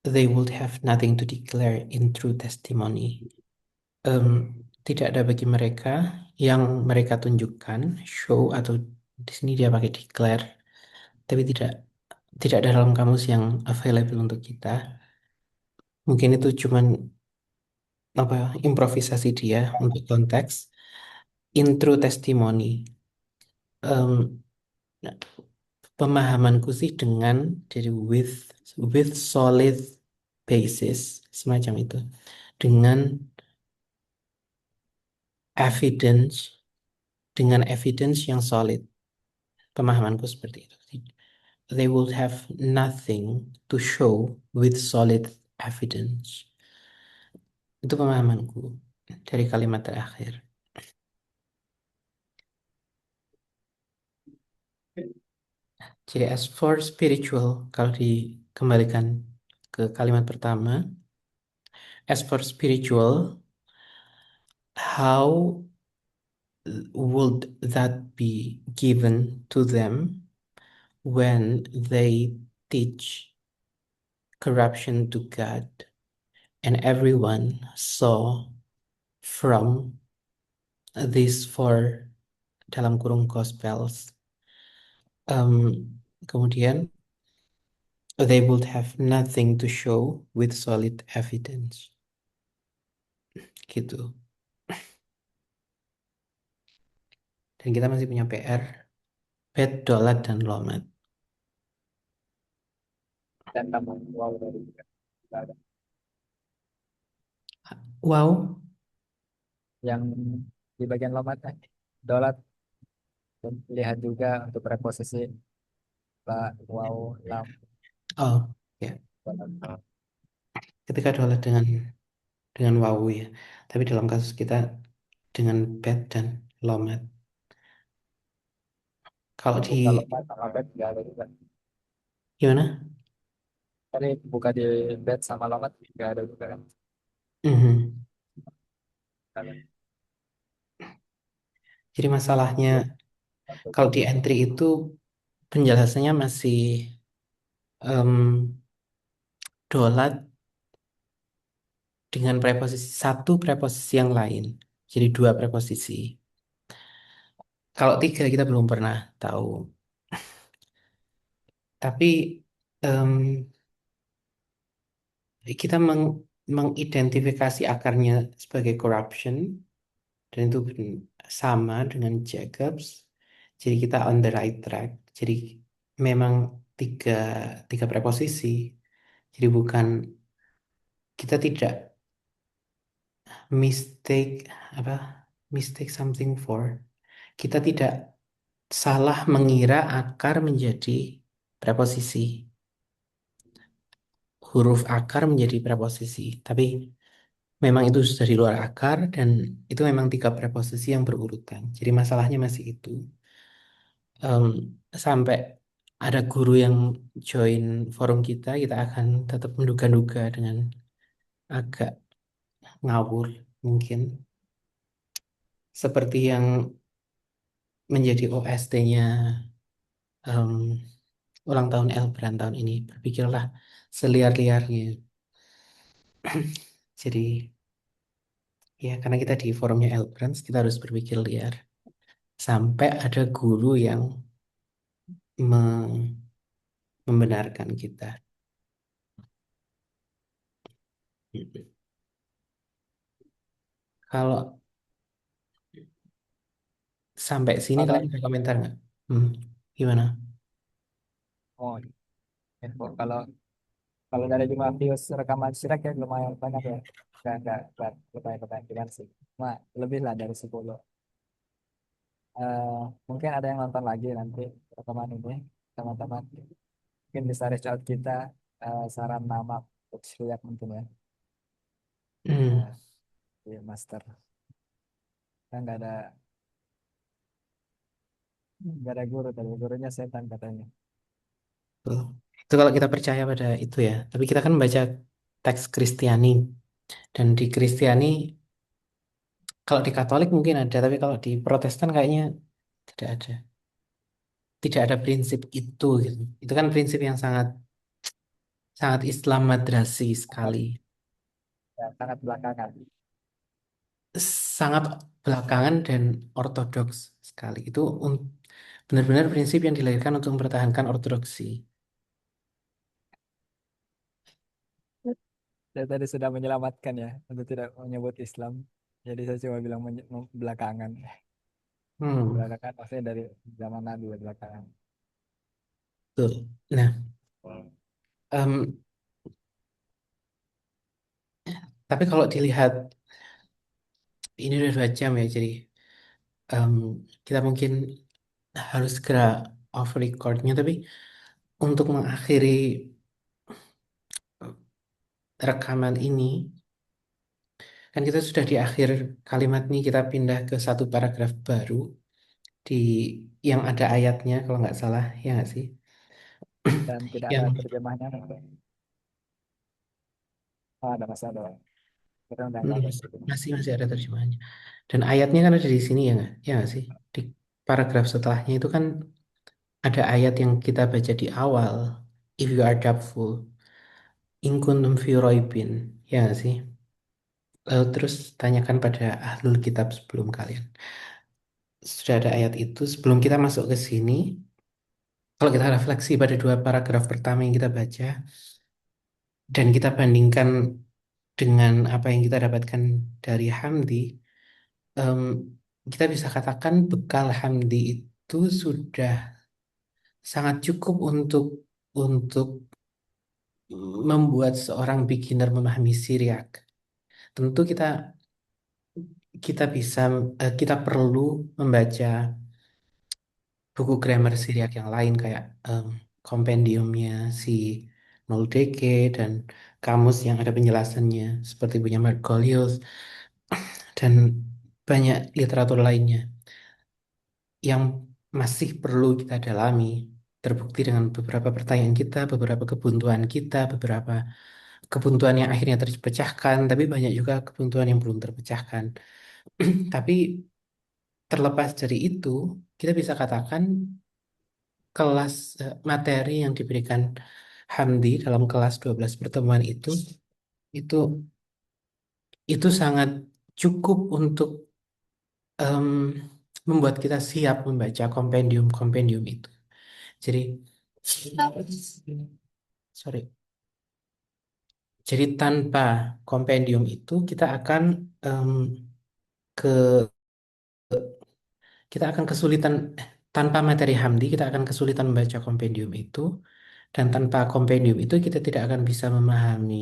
They would have nothing to declare in true testimony. Em, Tidak ada bagi mereka yang mereka tunjukkan, show atau di sini dia pakai declare, tapi tidak ada dalam kamus yang available untuk kita. Mungkin itu cuman apa improvisasi dia untuk konteks. In true testimony, Em, nah, pemahamanku sih dengan jadi with solid basis semacam itu, dengan evidence dengan evidence yang solid. Pemahamanku seperti itu. They would have nothing to show with solid evidence. Itu pemahamanku dari kalimat terakhir. Jadi as for spiritual, kalau dikembalikan ke kalimat pertama, as for spiritual, how would that be given to them when they teach corruption to God and everyone saw from these four dalam kurung gospels. Kemudian they would have nothing to show with solid evidence. Gitu. Dan kita masih punya PR, Bet, Dolat, dan Lomat. Dan kamu wow dari juga. Nggak ada. Wow, Yang di bagian lomat dolat dan lihat juga untuk preposisi Pak wow lam oh ya, dolat. ketika Dolat dengan wow ya. Tapi dalam kasus kita dengan Bet dan Lomat. Kalau di Buka lomat sama bed nggak ada juga. gimana? Tadi buka di bed sama lomat nggak ada juga kan. Mhm. Ada. Jadi masalahnya Satu kalau di entry itu penjelasannya masih em, Dolat dengan preposisi satu preposisi yang lain. Jadi dua preposisi. Kalau tiga kita belum pernah tahu. Tapi em, kita mengidentifikasi akarnya sebagai corruption dan itu sama dengan Jacobs. Jadi kita on the right track. Jadi memang tiga tiga preposisi. Jadi bukan kita tidak mistake apa mistake something for. Kita tidak salah mengira akar menjadi preposisi. Huruf akar menjadi preposisi. Tapi memang itu sudah di luar akar dan itu memang tiga preposisi yang berurutan. Jadi masalahnya masih itu. Em, Sampai ada guru yang join forum kita akan tetap menduga-duga dengan agak ngawur mungkin. Seperti yang menjadi OST-nya ulang tahun Elbrand tahun ini. Berpikirlah seliar-liarnya. Jadi ya karena kita di forumnya Elbrand, kita harus berpikir liar. Sampai ada guru yang me- membenarkan kita. Kalau sampai sini Kalau kalian ada komentar nggak? Hmm, gimana? oh, info. Kalau dari jumlah views rekaman Shrek ya lumayan banyak ya. Gak lumayan kebanyakan sih. Cuma lebih lah dari 10. Eh, Mungkin ada yang nonton lagi nanti rekaman ini teman-teman. Mungkin bisa reach out kita saran nama untuk Shrek mungkin ya. Hmm, Eh, di master. Kan nggak ada guru tadi gurunya setan katanya. betul. Itu kalau kita percaya pada itu ya. Tapi kita kan baca teks Kristiani. Dan di Kristiani, kalau di Katolik mungkin ada. Tapi kalau di Protestan kayaknya tidak ada. Tidak ada prinsip itu gitu. Itu kan prinsip yang sangat sangat Islam madrasi Sangat, sekali. ya, sangat belakangan. Sangat belakangan dan ortodoks sekali. Itu benar-benar prinsip yang dilahirkan untuk mempertahankan ortodoksi. Saya tadi sudah menyelamatkan ya untuk tidak menyebut Islam. Jadi saya cuma bilang belakangan. Hmm, Belakangan maksudnya dari zaman Nabi ya belakangan. betul. Nah, em, tapi kalau dilihat ini udah 2 jam ya, jadi em, kita mungkin harus segera off recordnya. Tapi untuk mengakhiri rekaman ini, kan kita sudah di akhir kalimat nih, kita pindah ke satu paragraf baru di yang ada ayatnya kalau nggak salah, ya nggak sih? Dan tidak ada Yang terjemahnya nanti. Oh, ada masa ada. Kita udah nggak hmm, ada terjemahnya. masih masih ada terjemahannya. Dan ayatnya kan ada di sini ya nggak sih? Di paragraf setelahnya itu kan ada ayat yang kita baca di awal. If you are doubtful, in kuntum fi raibin, ya nggak sih? Lalu terus tanyakan pada ahlul kitab sebelum kalian. Sudah ada ayat itu. Sebelum kita masuk ke sini, kalau kita refleksi pada 2 paragraf pertama yang kita baca dan kita bandingkan dengan apa yang kita dapatkan dari Hamdi, em, kita bisa katakan bekal Hamdi itu sudah sangat cukup untuk membuat seorang beginner memahami Syriak. Tentu kita kita bisa kita perlu membaca buku grammar Syriak yang lain kayak kompendiumnya si Noldeke dan kamus yang ada penjelasannya seperti punya Margolius dan banyak literatur lainnya yang masih perlu kita dalami. Terbukti dengan beberapa pertanyaan kita, beberapa kebuntuan kita, beberapa kebuntuan yang akhirnya terpecahkan, tapi banyak juga kebuntuan yang belum terpecahkan. Tapi terlepas dari itu, kita bisa katakan kelas materi yang diberikan Hamdi dalam kelas 12 pertemuan itu itu sangat cukup untuk em, membuat kita siap membaca kompendium-kompendium itu. Jadi, sorry. Jadi tanpa kompendium itu em, ke kita akan kesulitan tanpa materi Hamdi kita akan kesulitan membaca kompendium itu dan tanpa kompendium itu kita tidak akan bisa memahami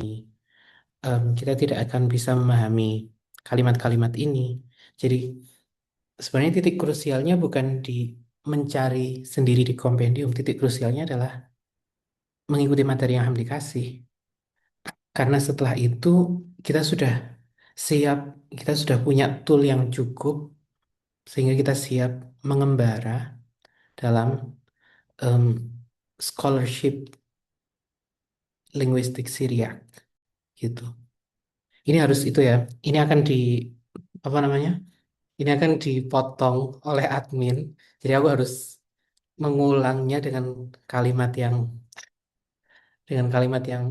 kita tidak akan bisa memahami kalimat-kalimat ini. Jadi sebenarnya titik krusialnya bukan di mencari sendiri di kompendium, titik krusialnya adalah mengikuti materi yang Hamdi kasih. Karena setelah itu kita sudah siap, kita sudah punya tool yang cukup sehingga kita siap mengembara dalam em, scholarship linguistik Syriak gitu. Ini harus itu ya. Ini akan di apa namanya? ini akan dipotong oleh admin. Jadi aku harus mengulangnya dengan kalimat yang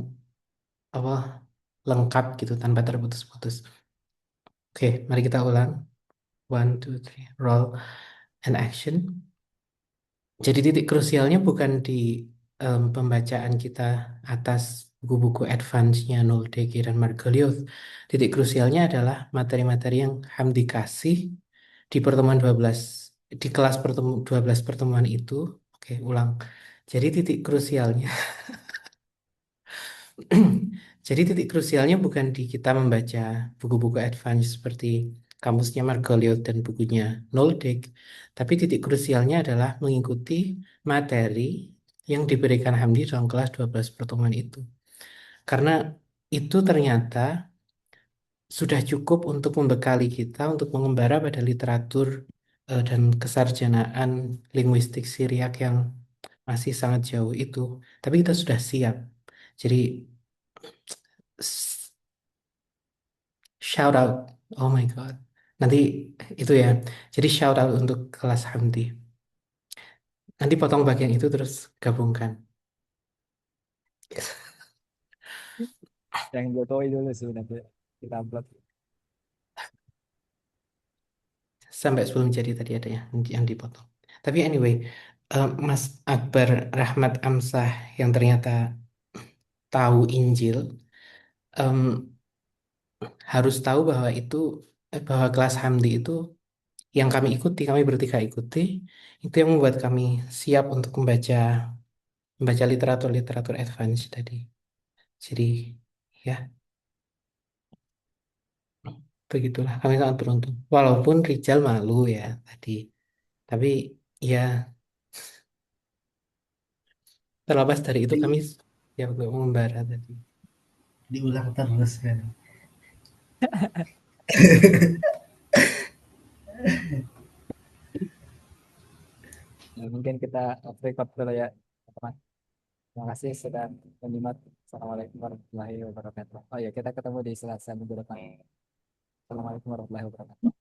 apa lengkap gitu tanpa terputus-putus. Oke, mari kita ulang. One, two, three, roll and action. Jadi titik krusialnya bukan di pembacaan kita atas buku-buku advance-nya Noldeke dan Margoliouth. Titik krusialnya adalah materi-materi yang Hamdi kasih di pertemuan 12, di kelas 12 pertemuan itu. Oke, ulang. Jadi titik krusialnya Jadi titik krusialnya bukan di kita membaca buku-buku advance seperti kamusnya Margoliouth dan bukunya Noldik, tapi titik krusialnya adalah mengikuti materi yang diberikan Hamdi dalam kelas 12 pertemuan itu. Karena itu ternyata sudah cukup untuk membekali kita untuk mengembara pada literatur dan kesarjanaan linguistik Syriak yang masih sangat jauh itu. Tapi kita sudah siap. Jadi shout out. Oh my God. Nanti itu ya. Jadi shout out untuk kelas Hamdi. Nanti potong bagian itu terus gabungkan. Yang Jokowi dulu sih nanti kita upload. Sampai sebelum jadi tadi ada yang dipotong. Tapi anyway, Mas Akbar Rahmat Amsah yang ternyata tahu Injil, em, harus tahu bahwa bahwa kelas Hamdi itu yang kami bertiga ikuti, itu yang membuat kami siap untuk membaca literatur-literatur advance tadi. Jadi ya begitulah kami sangat beruntung. Walaupun Rijal malu ya tadi, tapi ya terlepas dari itu kami Di ya untuk mengembara tadi. diulang terus kan. Ya, mungkin kita off record dulu ya, teman. Terima kasih sudah menyimak. Assalamualaikum warahmatullahi wabarakatuh. Oh ya, kita ketemu di Selasa minggu depan. Assalamualaikum warahmatullahi wabarakatuh.